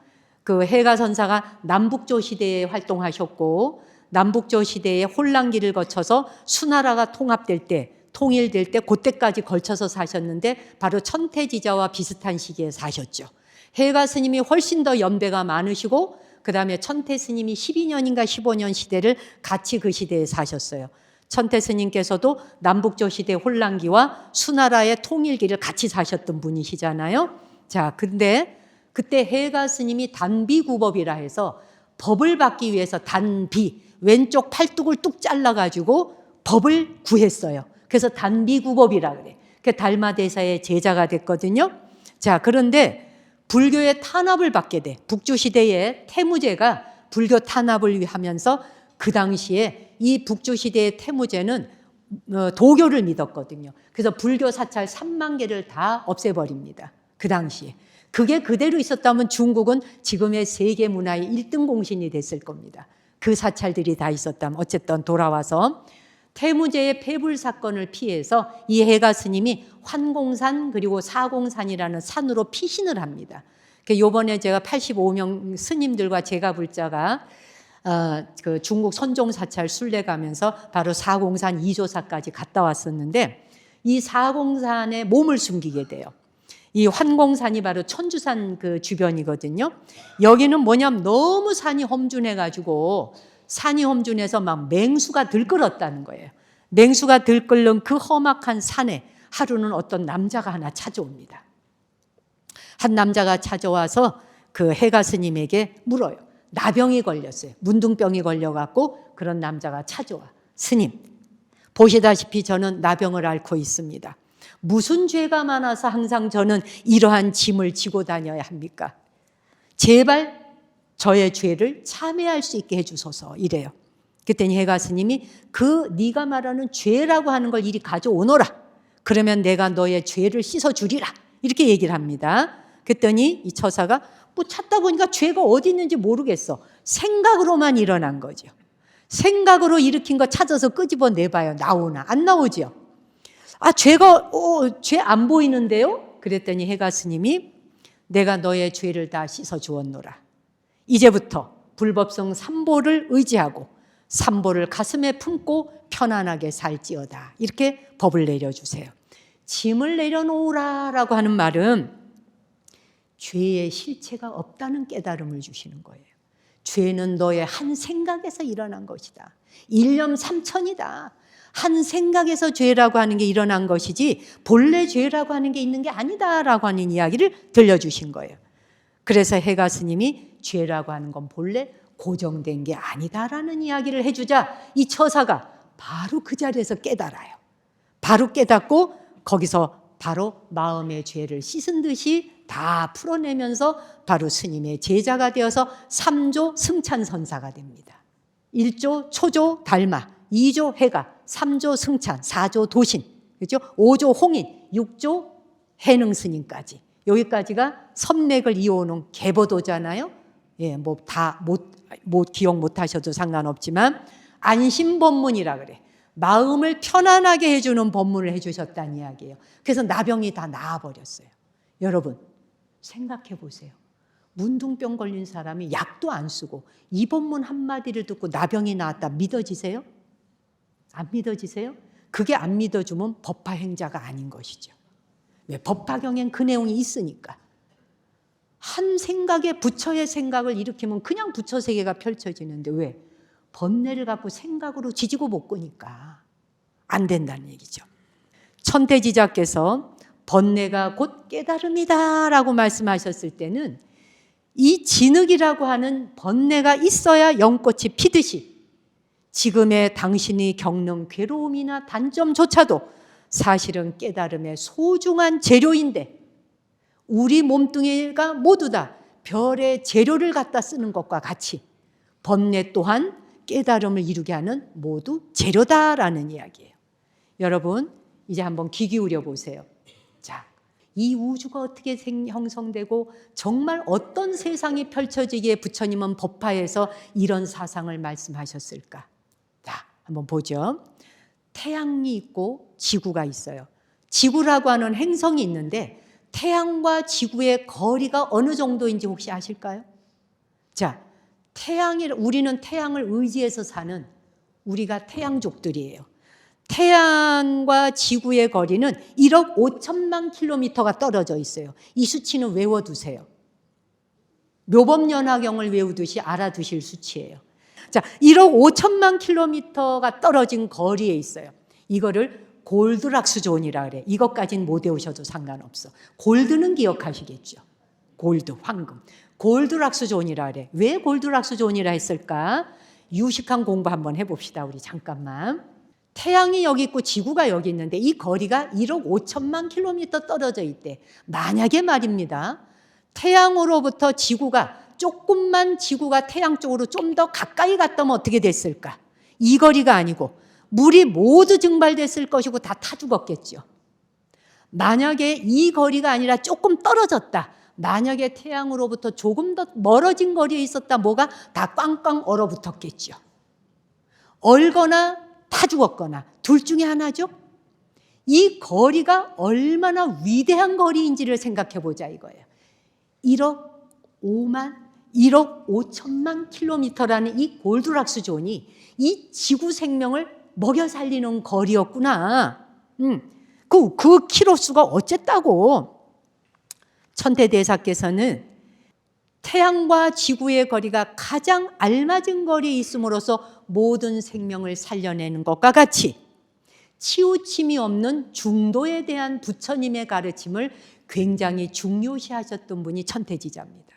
그 해가선사가 남북조 시대에 활동하셨고 남북조 시대에 혼란기를 거쳐서 수나라가 통일될 때 그때까지 걸쳐서 사셨는데 바로 천태지자와 비슷한 시기에 사셨죠. 해가 스님이 훨씬 더 연배가 많으시고 그 다음에 천태 스님이 12년인가 15년 시대를 같이 그 시대에 사셨어요. 천태 스님께서도 남북조 시대 혼란기와 수나라의 통일기를 같이 사셨던 분이시잖아요. 자, 근데 그때 해가 스님이 단비구법이라 해서 법을 받기 위해서 단비, 왼쪽 팔뚝을 뚝 잘라가지고 법을 구했어요. 그래서 단비구법이라 그래. 그 달마대사의 제자가 됐거든요. 자, 그런데 불교의 탄압을 받게 돼. 북조시대에 태무제가 불교 탄압을 하면서 그 당시에 이 북조시대의 태무제는 도교를 믿었거든요. 그래서 불교 사찰 3만 개를 다 없애버립니다. 그 당시에. 그게 그대로 있었다면 중국은 지금의 세계 문화의 1등 공신이 됐을 겁니다. 그 사찰들이 다 있었다면 어쨌든 돌아와서 태무제의 폐불 사건을 피해서 이 해가 스님이 환공산 그리고 사공산이라는 산으로 피신을 합니다. 요번에 제가 85명 스님들과 제가 불자가 그 중국 선종 사찰 순례 가면서 바로 사공산 이조사까지 갔다 왔었는데 이 사공산에 몸을 숨기게 돼요. 이 환공산이 바로 천주산 그 주변이거든요. 여기는 뭐냐면 너무 산이 험준해가지고 산이 험준해서 막 맹수가 들끓었다는 거예요. 맹수가 들끓는 그 험악한 산에 하루는 어떤 남자가 하나 찾아옵니다. 한 남자가 찾아와서 그 해가 스님에게 물어요. 나병이 걸렸어요. 문둥병이 걸려갖고 그런 남자가 찾아와. 스님, 보시다시피 저는 나병을 앓고 있습니다. 무슨 죄가 많아서 항상 저는 이러한 짐을 지고 다녀야 합니까? 제발 저의 죄를 참회할 수 있게 해주소서 이래요. 그랬더니 해가 스님이 네가 말하는 죄라고 하는 걸 이리 가져오너라. 그러면 내가 너의 죄를 씻어주리라. 이렇게 얘기를 합니다. 그랬더니 이 처사가 뭐 찾다 보니까 죄가 어디 있는지 모르겠어. 생각으로만 일어난 거죠. 생각으로 일으킨 거 찾아서 끄집어 내봐요. 나오나 안 나오죠. 죄 안 보이는데요? 그랬더니 해가 스님이 내가 너의 죄를 다 씻어 주었노라. 이제부터 불법성 삼보를 의지하고 삼보를 가슴에 품고 편안하게 살지어다. 이렇게 법을 내려주세요. 짐을 내려놓으라라고 하는 말은 죄의 실체가 없다는 깨달음을 주시는 거예요. 죄는 너의 한 생각에서 일어난 것이다. 일념 삼천이다. 한 생각에서 죄라고 하는 게 일어난 것이지 본래 죄라고 하는 게 있는 게 아니다라고 하는 이야기를 들려주신 거예요. 그래서 해가 스님이 죄라고 하는 건 본래 고정된 게 아니다라는 이야기를 해주자 이 처사가 바로 그 자리에서 깨달아요. 바로 깨닫고 거기서 바로 마음의 죄를 씻은 듯이 다 풀어내면서 바로 스님의 제자가 되어서 3조 승찬선사가 됩니다. 1조 초조 달마, 2조 해가, 3조 승찬, 4조 도신, 그렇죠? 5조 홍인, 6조 해능 스님까지. 여기까지가 선맥을 이어오는 계보도잖아요. 예, 뭐 다 기억 못 하셔도 상관없지만 안심법문이라 그래. 마음을 편안하게 해주는 법문을 해주셨다는 이야기예요. 그래서 나병이 다 나아버렸어요. 여러분 생각해 보세요. 문둥병 걸린 사람이 약도 안 쓰고 이 법문 한마디를 듣고 나병이 나았다 믿어지세요? 안 믿어지세요? 그게 안 믿어주면 법화행자가 아닌 것이죠. 왜? 법화경엔 그 내용이 있으니까. 한 생각에 부처의 생각을 일으키면 그냥 부처 세계가 펼쳐지는데 왜? 번뇌를 갖고 생각으로 지지고 못 끄니까 안 된다는 얘기죠. 천태지자께서 번뇌가 곧 깨달음이다 라고 말씀하셨을 때는 이 진흙이라고 하는 번뇌가 있어야 연꽃이 피듯이 지금의 당신이 겪는 괴로움이나 단점조차도 사실은 깨달음의 소중한 재료인데 우리 몸뚱이가 모두 다 별의 재료를 갖다 쓰는 것과 같이 번뇌 또한 깨달음을 이루게 하는 모두 재료다라는 이야기예요. 여러분 이제 한번 귀 기울여 보세요. 자, 이 우주가 어떻게 형성되고 정말 어떤 세상이 펼쳐지기에 부처님은 법화에서 이런 사상을 말씀하셨을까? 자, 한번 보죠. 태양이 있고 지구가 있어요. 지구라고 하는 행성이 있는데 태양과 지구의 거리가 어느 정도인지 혹시 아실까요? 자, 우리는 태양을 의지해서 사는 우리가 태양족들이에요. 태양과 지구의 거리는 1억 5천만 킬로미터가 떨어져 있어요. 이 수치는 외워두세요. 묘법연화경을 외우듯이 알아두실 수치예요. 자, 1억 5천만 킬로미터가 떨어진 거리에 있어요. 이거를 골드락스 존이라 그래. 이것까지는 못 외우셔도 상관없어. 골드는 기억하시겠죠. 골드, 황금. 골드락스 존이라 그래. 왜 골드락스 존이라 했을까? 유식한 공부 한번 해봅시다. 우리 잠깐만. 태양이 여기 있고 지구가 여기 있는데 이 거리가 1억 5천만 킬로미터 떨어져 있대. 만약에 말입니다. 태양으로부터 조금만 지구가 태양 쪽으로 좀 더 가까이 갔다면 어떻게 됐을까? 이 거리가 아니고 물이 모두 증발됐을 것이고 다 타 죽었겠죠. 만약에 이 거리가 아니라 조금 떨어졌다. 만약에 태양으로부터 조금 더 멀어진 거리에 있었다. 뭐가 다 꽝꽝 얼어붙었겠죠. 얼거나 타 죽었거나 둘 중에 하나죠. 이 거리가 얼마나 위대한 거리인지를 생각해 보자 이거예요. 1억 5천만 킬로미터라는 이 골드락스 존이 이 지구 생명을 먹여 살리는 거리였구나. 그 키로수가 어쨌다고. 천태대사께서는 태양과 지구의 거리가 가장 알맞은 거리에 있음으로써 모든 생명을 살려내는 것과 같이 치우침이 없는 중도에 대한 부처님의 가르침을 굉장히 중요시하셨던 분이 천태지자입니다.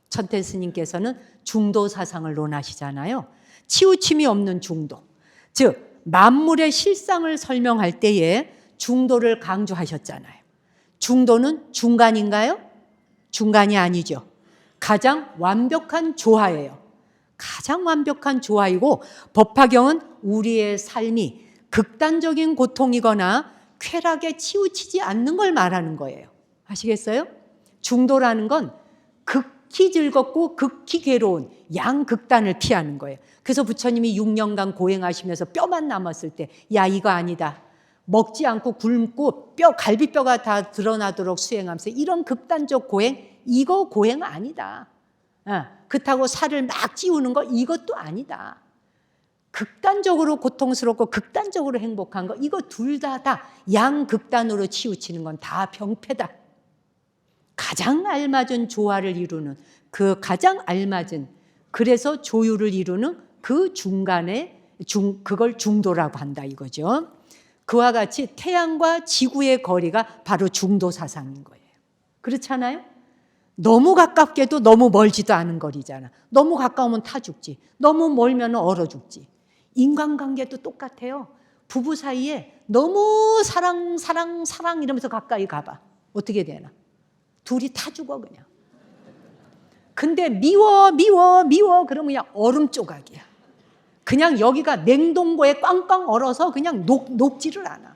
천태 스님께서는 중도 사상을 논하시잖아요. 치우침이 없는 중도. 즉 만물의 실상을 설명할 때에 중도를 강조하셨잖아요. 중도는 중간인가요? 중간이 아니죠. 가장 완벽한 조화예요. 가장 완벽한 조화이고 법화경은 우리의 삶이 극단적인 고통이거나 쾌락에 치우치지 않는 걸 말하는 거예요. 아시겠어요? 중도라는 건 극히 즐겁고 극히 괴로운 양극단을 피하는 거예요. 그래서 부처님이 6년간 고행하시면서 뼈만 남았을 때 야 이거 아니다. 먹지 않고 굶고 갈비뼈가 다 드러나도록 수행하면서 이런 극단적 고행 이거 고행 아니다. 그렇다고 살을 막 찌우는 거 이것도 아니다. 극단적으로 고통스럽고 극단적으로 행복한 거 이거 둘 다 양극단으로 치우치는 건 다 병폐다. 가장 알맞은 조화를 이루는 그 가장 알맞은 그래서 조율을 이루는 그 중간에 그걸 중도라고 한다 이거죠. 그와 같이 태양과 지구의 거리가 바로 중도 사상인 거예요. 그렇잖아요? 너무 가깝게도 너무 멀지도 않은 거리잖아. 너무 가까우면 타 죽지. 너무 멀면 얼어 죽지. 인간관계도 똑같아요. 부부 사이에 너무 사랑 이러면서 가까이 가봐. 어떻게 되나? 둘이 타 죽어 그냥. 근데 미워 그러면 그냥 얼음 조각이야. 그냥 여기가 냉동고에 꽝꽝 얼어서 그냥 녹지를 않아.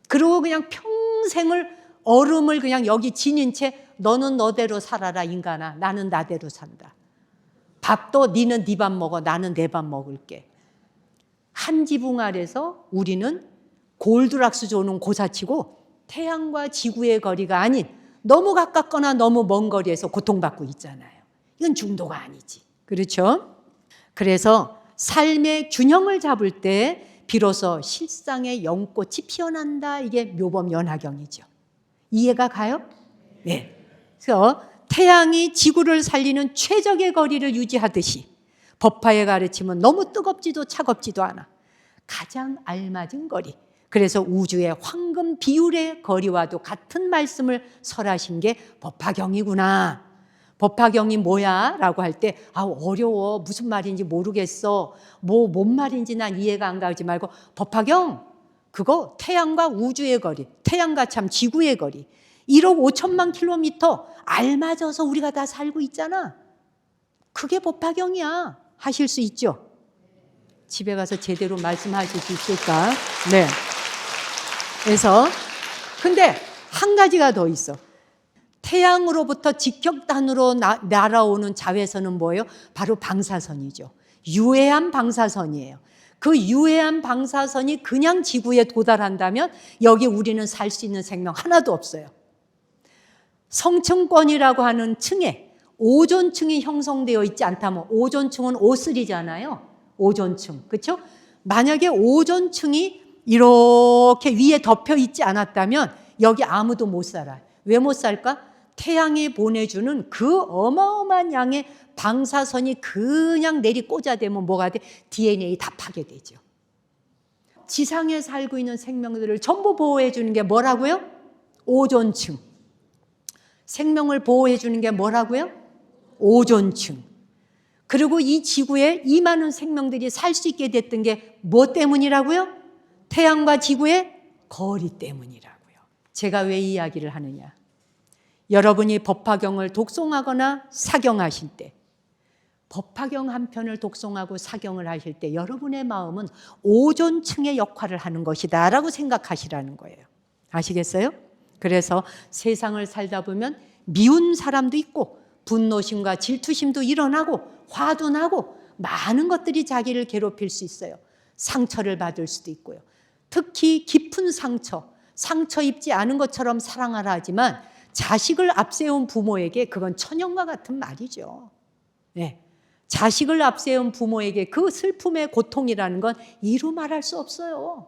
그리고 그냥 평생을 얼음을 그냥 여기 지닌 채 너는 너대로 살아라 인간아. 나는 나대로 산다. 밥도 니는 네 밥 먹어. 나는 내 밥 먹을게. 한 지붕 아래서 우리는 골드락스 존은 고사치고 태양과 지구의 거리가 아닌 너무 가깝거나 너무 먼 거리에서 고통받고 있잖아요. 이건 중도가 아니지. 그렇죠? 그래서 삶의 균형을 잡을 때 비로소 실상의 연꽃이 피어난다. 이게 묘법연화경이죠. 이해가 가요? 네. 그래서 태양이 지구를 살리는 최적의 거리를 유지하듯이 법화의 가르침은 너무 뜨겁지도 차갑지도 않아. 가장 알맞은 거리. 그래서 우주의 황금 비율의 거리와도 같은 말씀을 설하신 게 법화경이구나. 법화경이 뭐야? 라고 할 때 어려워. 무슨 말인지 모르겠어. 뭔 말인지 난 이해가 안 가지 말고 법화경 그거 태양과 우주의 거리, 태양과 참 지구의 거리 1억 5천만 킬로미터 알맞아서 우리가 다 살고 있잖아. 그게 법화경이야. 하실 수 있죠? 집에 가서 제대로 말씀하실 수 있을까? 네. 그래서 근데 한 가지가 더 있어. 태양으로부터 직격탄으로 날아오는 자외선은 뭐예요? 바로 방사선이죠. 유해한 방사선이에요. 그 유해한 방사선이 그냥 지구에 도달한다면 여기 우리는 살 수 있는 생명 하나도 없어요. 성층권이라고 하는 층에 오존층이 형성되어 있지 않다면, 오존층은 O3잖아요. 오존층, 그렇죠? 만약에 오존층이 이렇게 위에 덮여 있지 않았다면 여기 아무도 못 살아요. 왜 못 살까? 태양이 보내주는 그 어마어마한 양의 방사선이 그냥 내리 꽂아대면 뭐가 돼? DNA 다 파괴되죠. 지상에 살고 있는 생명들을 전부 보호해 주는 게 뭐라고요? 오존층. 생명을 보호해 주는 게 뭐라고요? 오존층. 그리고 이 지구에 이 많은 생명들이 살 수 있게 됐던 게 뭐 때문이라고요? 태양과 지구의 거리 때문이라고요. 제가 왜 이 이야기를 하느냐? 여러분이 법화경을 독송하거나 사경하실 때, 법화경 한 편을 독송하고 사경을 하실 때 여러분의 마음은 오존층의 역할을 하는 것이다 라고 생각하시라는 거예요. 아시겠어요? 그래서 세상을 살다 보면 미운 사람도 있고 분노심과 질투심도 일어나고 화도 나고 많은 것들이 자기를 괴롭힐 수 있어요. 상처를 받을 수도 있고요. 특히 깊은 상처 입지 않은 것처럼 사랑하라 하지만 자식을 앞세운 부모에게 그건 천연과 같은 말이죠. 네. 자식을 앞세운 부모에게 그 슬픔의 고통이라는 건 이루 말할 수 없어요.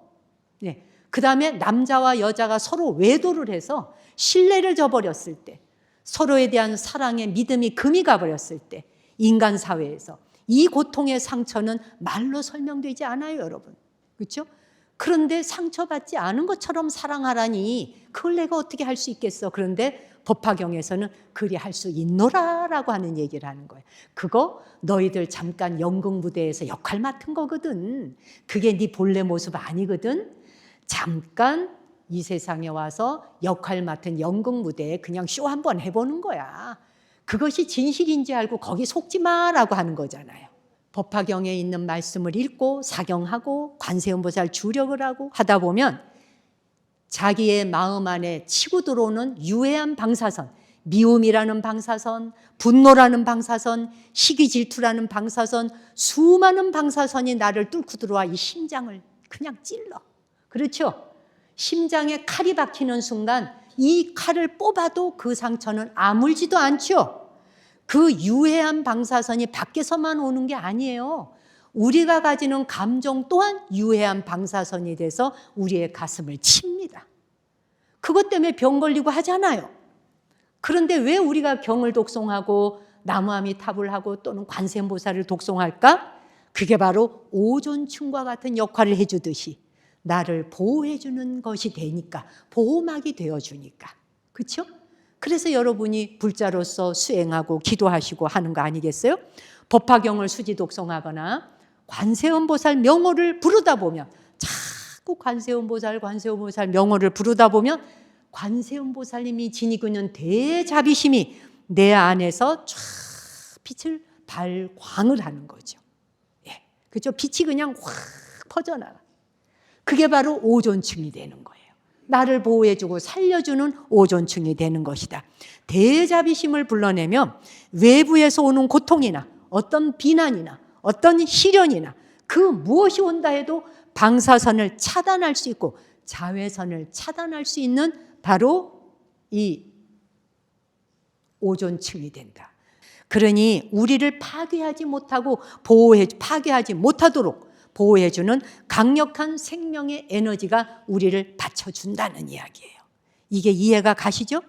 네. 그 다음에 남자와 여자가 서로 외도를 해서 신뢰를 저버렸을 때, 서로에 대한 사랑의 믿음이 금이 가버렸을 때, 인간 사회에서 이 고통의 상처는 말로 설명되지 않아요, 여러분. 그렇죠? 그런데 상처받지 않은 것처럼 사랑하라니 그걸 내가 어떻게 할 수 있겠어. 그런데 법화경에서는 그리 할 수 있노라라고 하는 얘기를 하는 거예요. 그거 너희들 잠깐 연극무대에서 역할 맡은 거거든. 그게 네 본래 모습 아니거든. 잠깐 이 세상에 와서 역할 맡은 연극무대에 그냥 쇼 한번 해보는 거야. 그것이 진실인지 알고 거기 속지 마라고 하는 거잖아요. 법화경에 있는 말씀을 읽고 사경하고 관세음보살 주력을 하고 하다 보면 자기의 마음 안에 치고 들어오는 유해한 방사선, 미움이라는 방사선, 분노라는 방사선, 시기 질투라는 방사선, 수많은 방사선이 나를 뚫고 들어와 이 심장을 그냥 찔러. 그렇죠? 심장에 칼이 박히는 순간 이 칼을 뽑아도 그 상처는 아물지도 않죠. 그 유해한 방사선이 밖에서만 오는 게 아니에요. 우리가 가지는 감정 또한 유해한 방사선이 돼서 우리의 가슴을 칩니다. 그것 때문에 병 걸리고 하잖아요. 그런데 왜 우리가 경을 독송하고 나무아미타불 하고 또는 관세음보살을 독송할까? 그게 바로 오존층과 같은 역할을 해주듯이 나를 보호해주는 것이 되니까, 보호막이 되어주니까. 그렇죠? 그래서 여러분이 불자로서 수행하고 기도하시고 하는 거 아니겠어요? 법화경을 수지 독송하거나 관세음보살 명호를 부르다 보면, 자꾸 관세음보살 명호를 부르다 보면 관세음보살님이 지니고 있는 대자비심이 내 안에서 쫙 빛을 발광을 하는 거죠. 예, 그렇죠? 빛이 그냥 확 퍼져나가. 그게 바로 오존층이 되는 거예요. 나를 보호해주고 살려주는 오존층이 되는 것이다. 대자비심을 불러내면 외부에서 오는 고통이나 어떤 비난이나 어떤 시련이나 그 무엇이 온다 해도 방사선을 차단할 수 있고 자외선을 차단할 수 있는 바로 이 오존층이 된다. 그러니 우리를 파괴하지 못하도록 보호해주는 강력한 생명의 에너지가 우리를 받쳐준다는 이야기예요. 이게 이해가 가시죠?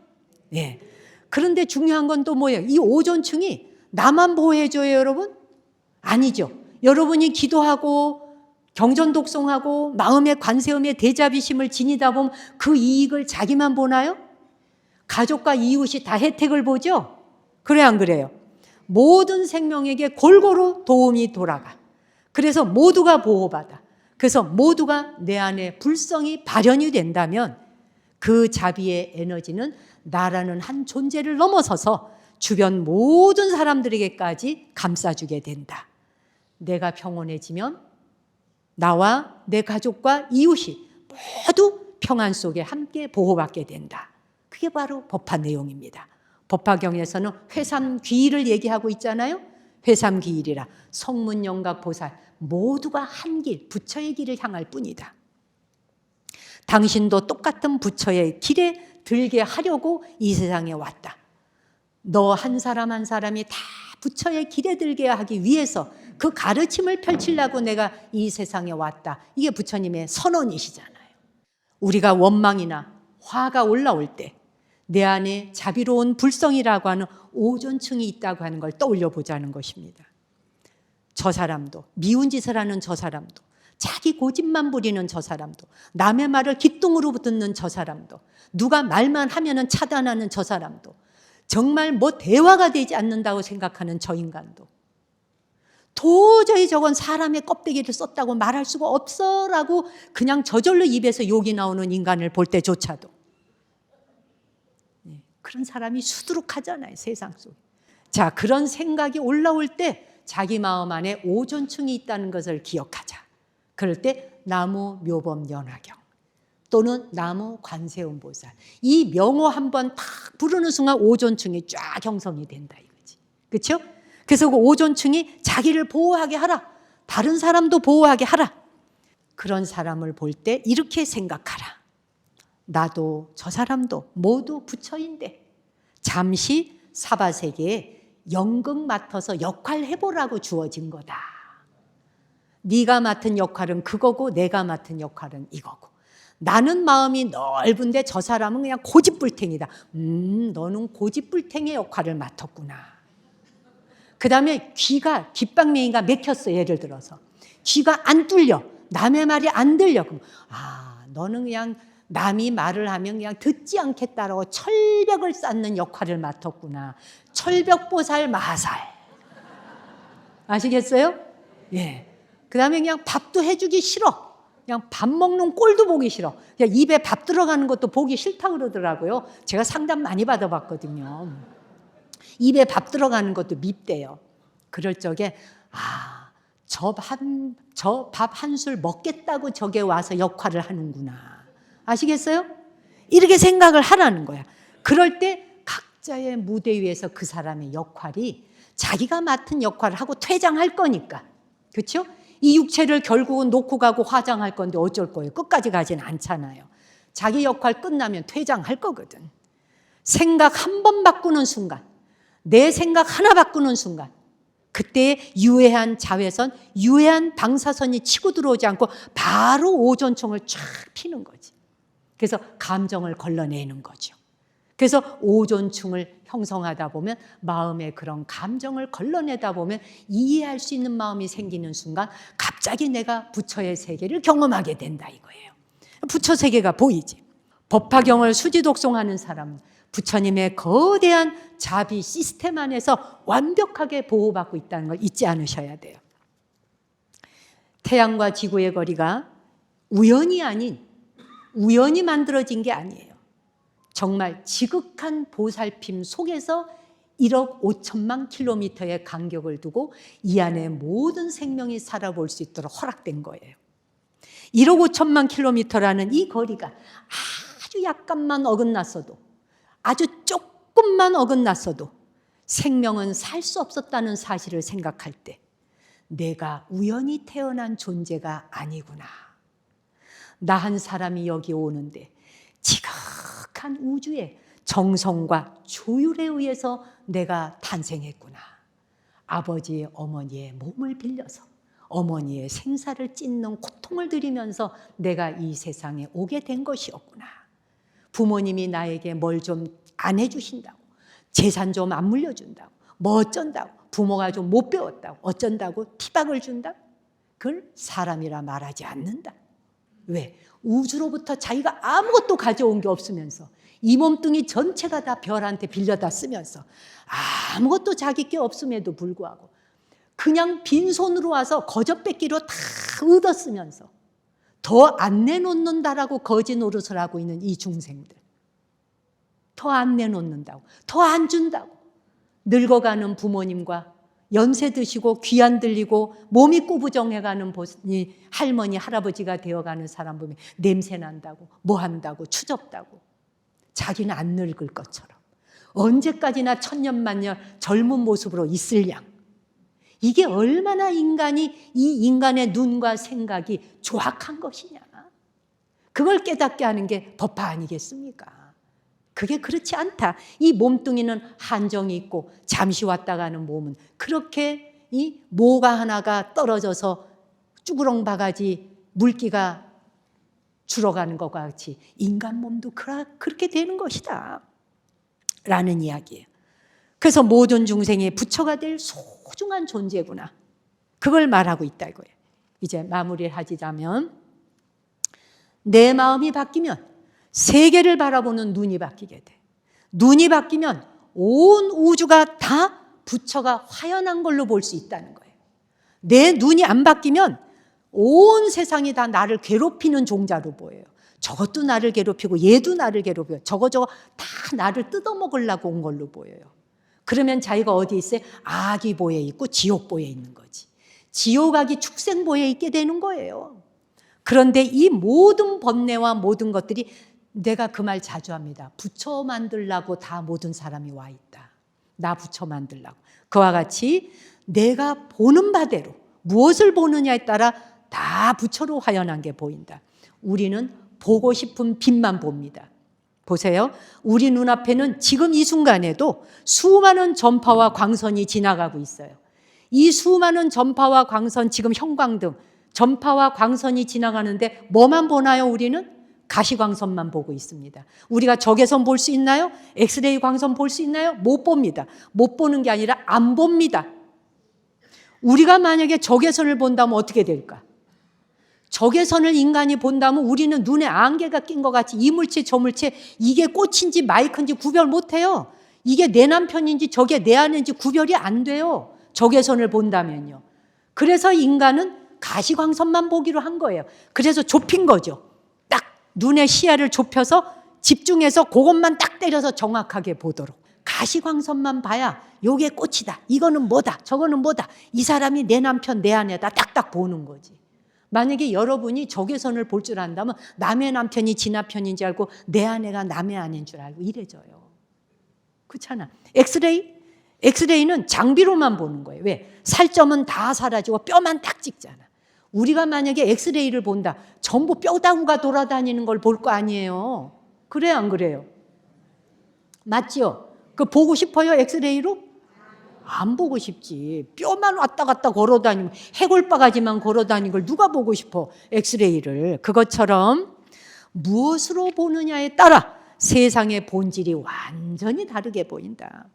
네. 그런데 중요한 건 또 뭐예요? 이 오존층이 나만 보호해줘요, 여러분? 아니죠. 여러분이 기도하고 경전 독송하고 마음의 관세음의 대자비심을 지니다 보면 그 이익을 자기만 보나요? 가족과 이웃이 다 혜택을 보죠? 그래 안 그래요? 모든 생명에게 골고루 도움이 돌아가. 그래서 모두가 보호받아. 그래서 모두가 내 안에 불성이 발현이 된다면 그 자비의 에너지는 나라는 한 존재를 넘어서서 주변 모든 사람들에게까지 감싸주게 된다. 내가 평온해지면 나와 내 가족과 이웃이 모두 평안 속에 함께 보호받게 된다. 그게 바로 법화 내용입니다. 법화경에서는 회삼귀일을 얘기하고 있잖아요. 회삼귀일이라 성문, 영각, 보살 모두가 한 길, 부처의 길을 향할 뿐이다. 당신도 똑같은 부처의 길에 들게 하려고 이 세상에 왔다. 너 한 사람 한 사람이 다 부처의 길에 들게 하기 위해서 그 가르침을 펼치려고 내가 이 세상에 왔다. 이게 부처님의 선언이시잖아요. 우리가 원망이나 화가 올라올 때 내 안에 자비로운 불성이라고 하는 오존층이 있다고 하는 걸 떠올려 보자는 것입니다. 저 사람도, 미운 짓을 하는 저 사람도, 자기 고집만 부리는 저 사람도, 남의 말을 귓등으로 듣는 저 사람도, 누가 말만 하면은 차단하는 저 사람도, 정말 뭐 대화가 되지 않는다고 생각하는 저 인간도, 도저히 저건 사람의 껍데기를 썼다고 말할 수가 없어라고 그냥 저절로 입에서 욕이 나오는 인간을 볼 때조차도 그런 사람이 수두룩하잖아요, 세상 속에. 자, 그런 생각이 올라올 때 자기 마음 안에 오존층이 있다는 것을 기억하자. 그럴 때 나무 묘법 연화경 또는 나무 관세음보살, 이 명호 한번 탁 부르는 순간 오존층이 쫙 형성이 된다 이거지. 그렇죠? 그래서 그 오존층이 자기를 보호하게 하라. 다른 사람도 보호하게 하라. 그런 사람을 볼 때 이렇게 생각하라. 나도 저 사람도 모두 부처인데 잠시 사바세계에 연극 맡아서 역할 해보라고 주어진 거다. 네가 맡은 역할은 그거고 내가 맡은 역할은 이거고, 나는 마음이 넓은데 저 사람은 그냥 고집불탱이다. 너는 고집불탱의 역할을 맡았구나. 그 다음에 귀가, 귓방맹이가 맥혔어. 예를 들어서 귀가 안 뚫려, 남의 말이 안 들려. 그럼 너는 그냥 남이 말을 하면 그냥 듣지 않겠다라고 철벽을 쌓는 역할을 맡았구나. 철벽보살 마살. 아시겠어요? 예. 그 다음에 그냥 밥도 해주기 싫어. 그냥 밥 먹는 꼴도 보기 싫어. 그냥 입에 밥 들어가는 것도 보기 싫다고 그러더라고요. 제가 상담 많이 받아봤거든요. 입에 밥 들어가는 것도 밉대요. 그럴 적에 저 밥 한 술 먹겠다고 저게 와서 역할을 하는구나. 아시겠어요? 이렇게 생각을 하라는 거야. 그럴 때 각자의 무대 위에서 그 사람의 역할이 자기가 맡은 역할을 하고 퇴장할 거니까. 그렇죠? 이 육체를 결국은 놓고 가고 화장할 건데 어쩔 거예요. 끝까지 가지는 않잖아요. 자기 역할 끝나면 퇴장할 거거든. 생각 한 번 바꾸는 순간, 내 생각 하나 바꾸는 순간, 그때 유해한 자외선, 유해한 방사선이 치고 들어오지 않고 바로 오존층을 쫙 피는 거지. 그래서 감정을 걸러내는 거죠. 그래서 오존층을 형성하다 보면 마음의 그런 감정을 걸러내다 보면 이해할 수 있는 마음이 생기는 순간 갑자기 내가 부처의 세계를 경험하게 된다 이거예요. 부처 세계가 보이지. 법화경을 수지독송하는 사람은 부처님의 거대한 자비 시스템 안에서 완벽하게 보호받고 있다는 걸 잊지 않으셔야 돼요. 태양과 지구의 거리가 우연이 아닌 우연히 만들어진 게 아니에요. 정말 지극한 보살핌 속에서 1억 5천만 킬로미터의 간격을 두고 이 안에 모든 생명이 살아볼 수 있도록 허락된 거예요. 1억 5천만 킬로미터라는 이 거리가 아주 약간만 어긋났어도, 아주 조금만 어긋났어도 생명은 살 수 없었다는 사실을 생각할 때 내가 우연히 태어난 존재가 아니구나. 나 한 사람이 여기 오는데 지극한 우주의 정성과 조율에 의해서 내가 탄생했구나. 아버지의 어머니의 몸을 빌려서 어머니의 생사를 찢는 고통을 들이면서 내가 이 세상에 오게 된 것이었구나. 부모님이 나에게 뭘 좀 안 해주신다고, 재산 좀 안 물려준다고, 뭐 어쩐다고, 부모가 좀 못 배웠다고, 어쩐다고 티박을 준다? 그걸 사람이라 말하지 않는다. 왜? 우주로부터 자기가 아무것도 가져온 게 없으면서 이 몸뚱이 전체가 다 별한테 빌려다 쓰면서 아무것도 자기 게 없음에도 불구하고 그냥 빈손으로 와서 거저뺏기로 다 얻었으면서 더 안 내놓는다라고 거짓 노릇을 하고 있는 이 중생들, 더 안 내놓는다고, 더 안 준다고, 늙어가는 부모님과 연세 드시고 귀 안 들리고 몸이 꾸부정해가는 할머니 할아버지가 되어가는 사람 보면 냄새 난다고, 뭐 한다고, 추접다고, 자기는 안 늙을 것처럼 언제까지나 천년만년 젊은 모습으로 있을 양. 이게 얼마나 인간이 이 인간의 눈과 생각이 조악한 것이냐. 그걸 깨닫게 하는 게 법화 아니겠습니까? 그게 그렇지 않다. 이 몸뚱이는 한정이 있고 잠시 왔다 가는 몸은 그렇게 이 모가 하나가 떨어져서 쭈그렁 바가지 물기가 줄어가는 것과 같이 인간 몸도 그렇게 되는 것이다 라는 이야기예요. 그래서 모든 중생의 부처가 될 소중한 존재구나. 그걸 말하고 있다 이거예요. 이제 마무리를 하자면 내 마음이 바뀌면 세계를 바라보는 눈이 바뀌게 돼. 눈이 바뀌면 온 우주가 다 부처가 화연한 걸로 볼 수 있다는 거예요. 내 눈이 안 바뀌면 온 세상이 다 나를 괴롭히는 종자로 보여요. 저것도 나를 괴롭히고 얘도 나를 괴롭혀요. 저거 다 나를 뜯어먹으려고 온 걸로 보여요. 그러면 자기가 어디 있어요? 아기보에 있고 지옥보에 있는 거지. 지옥아기 축생보에 있게 되는 거예요. 그런데 이 모든 번뇌와 모든 것들이 내가 그 말 자주 합니다. 부처 만들라고 다 모든 사람이 와 있다. 나 부처 만들라고. 그와 같이 내가 보는 바대로 무엇을 보느냐에 따라 다 부처로 화연한 게 보인다. 우리는 보고 싶은 빛만 봅니다. 보세요. 우리 눈앞에는 지금 이 순간에도 수많은 전파와 광선이 지나가고 있어요. 이 수많은 전파와 광선, 지금 형광등, 전파와 광선이 지나가는데 뭐만 보나요? 우리는 가시광선만 보고 있습니다. 우리가 적외선 볼 수 있나요? 엑스레이 광선 볼 수 있나요? 못 봅니다. 못 보는 게 아니라 안 봅니다. 우리가 만약에 적외선을 본다면 어떻게 될까? 적외선을 인간이 본다면 우리는 눈에 안개가 낀 것 같이 이 물체 저 물체 이게 꽃인지 마이크인지 구별 못해요. 이게 내 남편인지 저게 내 아내인지 구별이 안 돼요. 적외선을 본다면요. 그래서 인간은 가시광선만 보기로 한 거예요. 그래서 좁힌 거죠. 딱 눈의 시야를 좁혀서 집중해서 그것만 딱 때려서 정확하게 보도록. 가시광선만 봐야 요게 꽃이다. 이거는 뭐다. 저거는 뭐다. 이 사람이 내 남편 내 아내다. 딱딱 보는 거지. 만약에 여러분이 적외선을 볼 줄 안다면 남의 남편이 지 남편인 줄 알고 내 아내가 남의 아내인 줄 알고 이래져요. 그렇잖아. 엑스레이는 장비로만 보는 거예요. 왜? 살점은 다 사라지고 뼈만 딱 찍잖아. 우리가 만약에 엑스레이를 본다. 전부 뼈다구가 돌아다니는 걸 볼 거 아니에요. 그래요, 안 그래요? 맞죠? 그 보고 싶어요, 엑스레이로? 안 보고 싶지. 뼈만 왔다 갔다 걸어다니면 해골바가지만 걸어다니는 걸 누가 보고 싶어, 엑스레이를. 그것처럼 무엇으로 보느냐에 따라 세상의 본질이 완전히 다르게 보인다.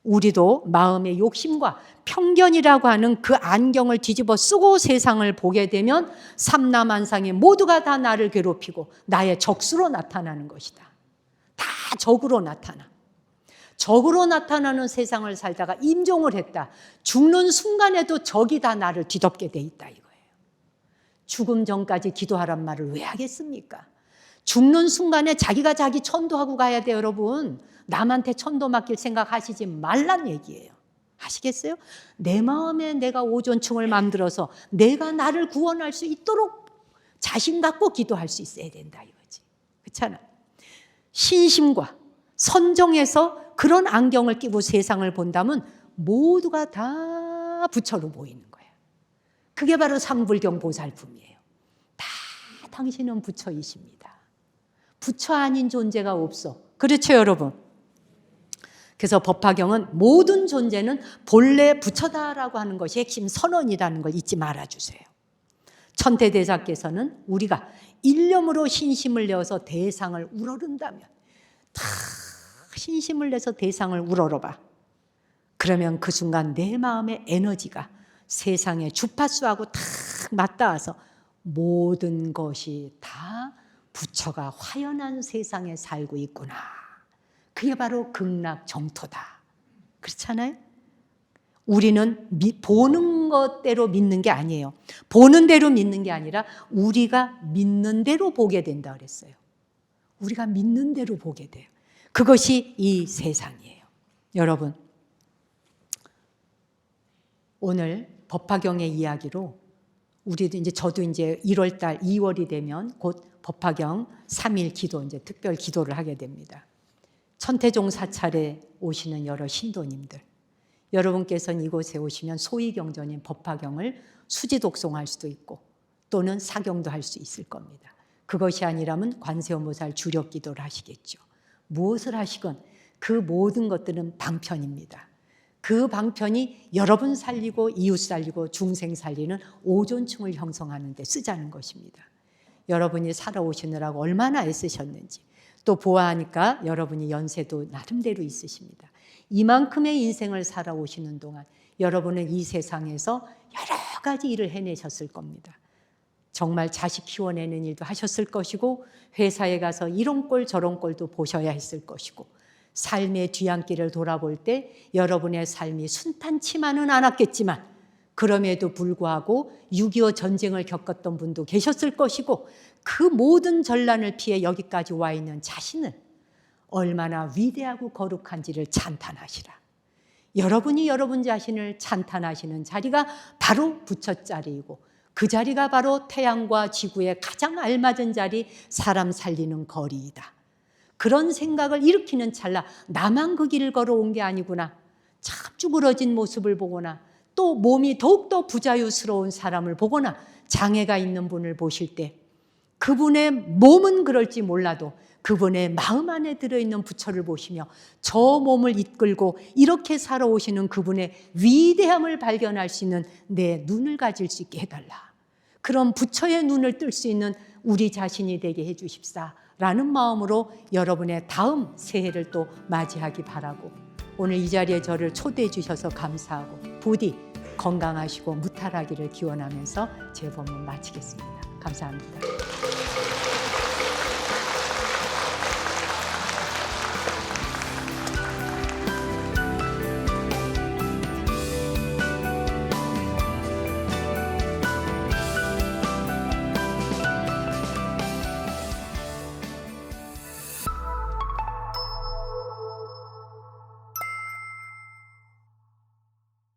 우리도 마음의 욕심과 편견이라고 하는 그 안경을 뒤집어 쓰고 세상을 보게 되면 삼라만상에 모두가 다 나를 괴롭히고 나의 적수로 나타나는 것이다. 다 적으로 나타나. 적으로 나타나는 세상을 살다가 임종을 했다. 죽는 순간에도 적이 다 나를 뒤덮게 돼 있다 이거예요. 죽음 전까지 기도하란 말을 왜 하겠습니까? 죽는 순간에 자기가 자기 천도하고 가야 돼요, 여러분. 남한테 천도 맡길 생각하시지 말란 얘기예요. 아시겠어요? 내 마음에 내가 오존층을 만들어서 내가 나를 구원할 수 있도록 자신 갖고 기도할 수 있어야 된다 이거지. 그렇잖아. 신심과 선정해서 그런 안경을 끼고 세상을 본다면 모두가 다 부처로 보이는 거예요. 그게 바로 상불경 보살품이에요. 다 당신은 부처이십니다. 부처 아닌 존재가 없어. 그렇죠, 여러분? 그래서 법화경은 모든 존재는 본래 부처다라고 하는 것이 핵심 선언이라는 걸 잊지 말아주세요. 천태대사께서는 우리가 일념으로 신심을 내어서 대상을 우러른다면 다 신심을 내서 대상을 우러러봐. 그러면 그 순간 내 마음의 에너지가 세상의 주파수하고 탁 맞닿아서 모든 것이 다 부처가 화연한 세상에 살고 있구나. 그게 바로 극락 정토다. 그렇잖아요? 우리는 보는 것대로 믿는 게 아니에요. 보는 대로 믿는 게 아니라 우리가 믿는 대로 보게 된다 그랬어요. 우리가 믿는 대로 보게 돼요. 그것이 이 세상이에요. 여러분, 오늘 법화경의 이야기로 우리도 이제 저도 이제 1월 달 2월이 되면 곧 법화경 3일 기도 이제 특별 기도를 하게 됩니다. 천태종 사찰에 오시는 여러 신도님들, 여러분께서는 이곳에 오시면 소위경전인 법화경을 수지 독송할 수도 있고 또는 사경도 할 수 있을 겁니다. 그것이 아니라면 관세음보살 주력 기도를 하시겠죠. 무엇을 하시건 그 모든 것들은 방편입니다. 그 방편이 여러분 살리고 이웃 살리고 중생 살리는 오존층을 형성하는 데 쓰자는 것입니다. 여러분이 살아오시느라고 얼마나 애쓰셨는지 또 보아하니까 여러분이 연세도 나름대로 있으십니다. 이만큼의 인생을 살아오시는 동안 여러분은 이 세상에서 여러 가지 일을 해내셨을 겁니다. 정말 자식 키워내는 일도 하셨을 것이고 회사에 가서 이런 꼴 저런 꼴도 보셔야 했을 것이고 삶의 뒤안길을 돌아볼 때 여러분의 삶이 순탄치만은 않았겠지만 그럼에도 불구하고 6.25 전쟁을 겪었던 분도 계셨을 것이고 그 모든 전란을 피해 여기까지 와 있는 자신은 얼마나 위대하고 거룩한지를 찬탄하시라. 여러분이 여러분 자신을 찬탄하시는 자리가 바로 부처 자리이고 그 자리가 바로 태양과 지구에 가장 알맞은 자리, 사람 살리는 거리이다. 그런 생각을 일으키는 찰나 나만 그 길을 걸어온 게 아니구나. 참 쭈그러진 모습을 보거나 또 몸이 더욱더 부자유스러운 사람을 보거나 장애가 있는 분을 보실 때 그분의 몸은 그럴지 몰라도 그분의 마음 안에 들어있는 부처를 보시며 저 몸을 이끌고 이렇게 살아오시는 그분의 위대함을 발견할 수 있는 내 눈을 가질 수 있게 해달라. 그런 부처의 눈을 뜰 수 있는 우리 자신이 되게 해 주십사 라는 마음으로 여러분의 다음 새해를 또 맞이하기 바라고 오늘 이 자리에 저를 초대해 주셔서 감사하고 부디 건강하시고 무탈하기를 기원하면서 제 법문 마치겠습니다. 감사합니다.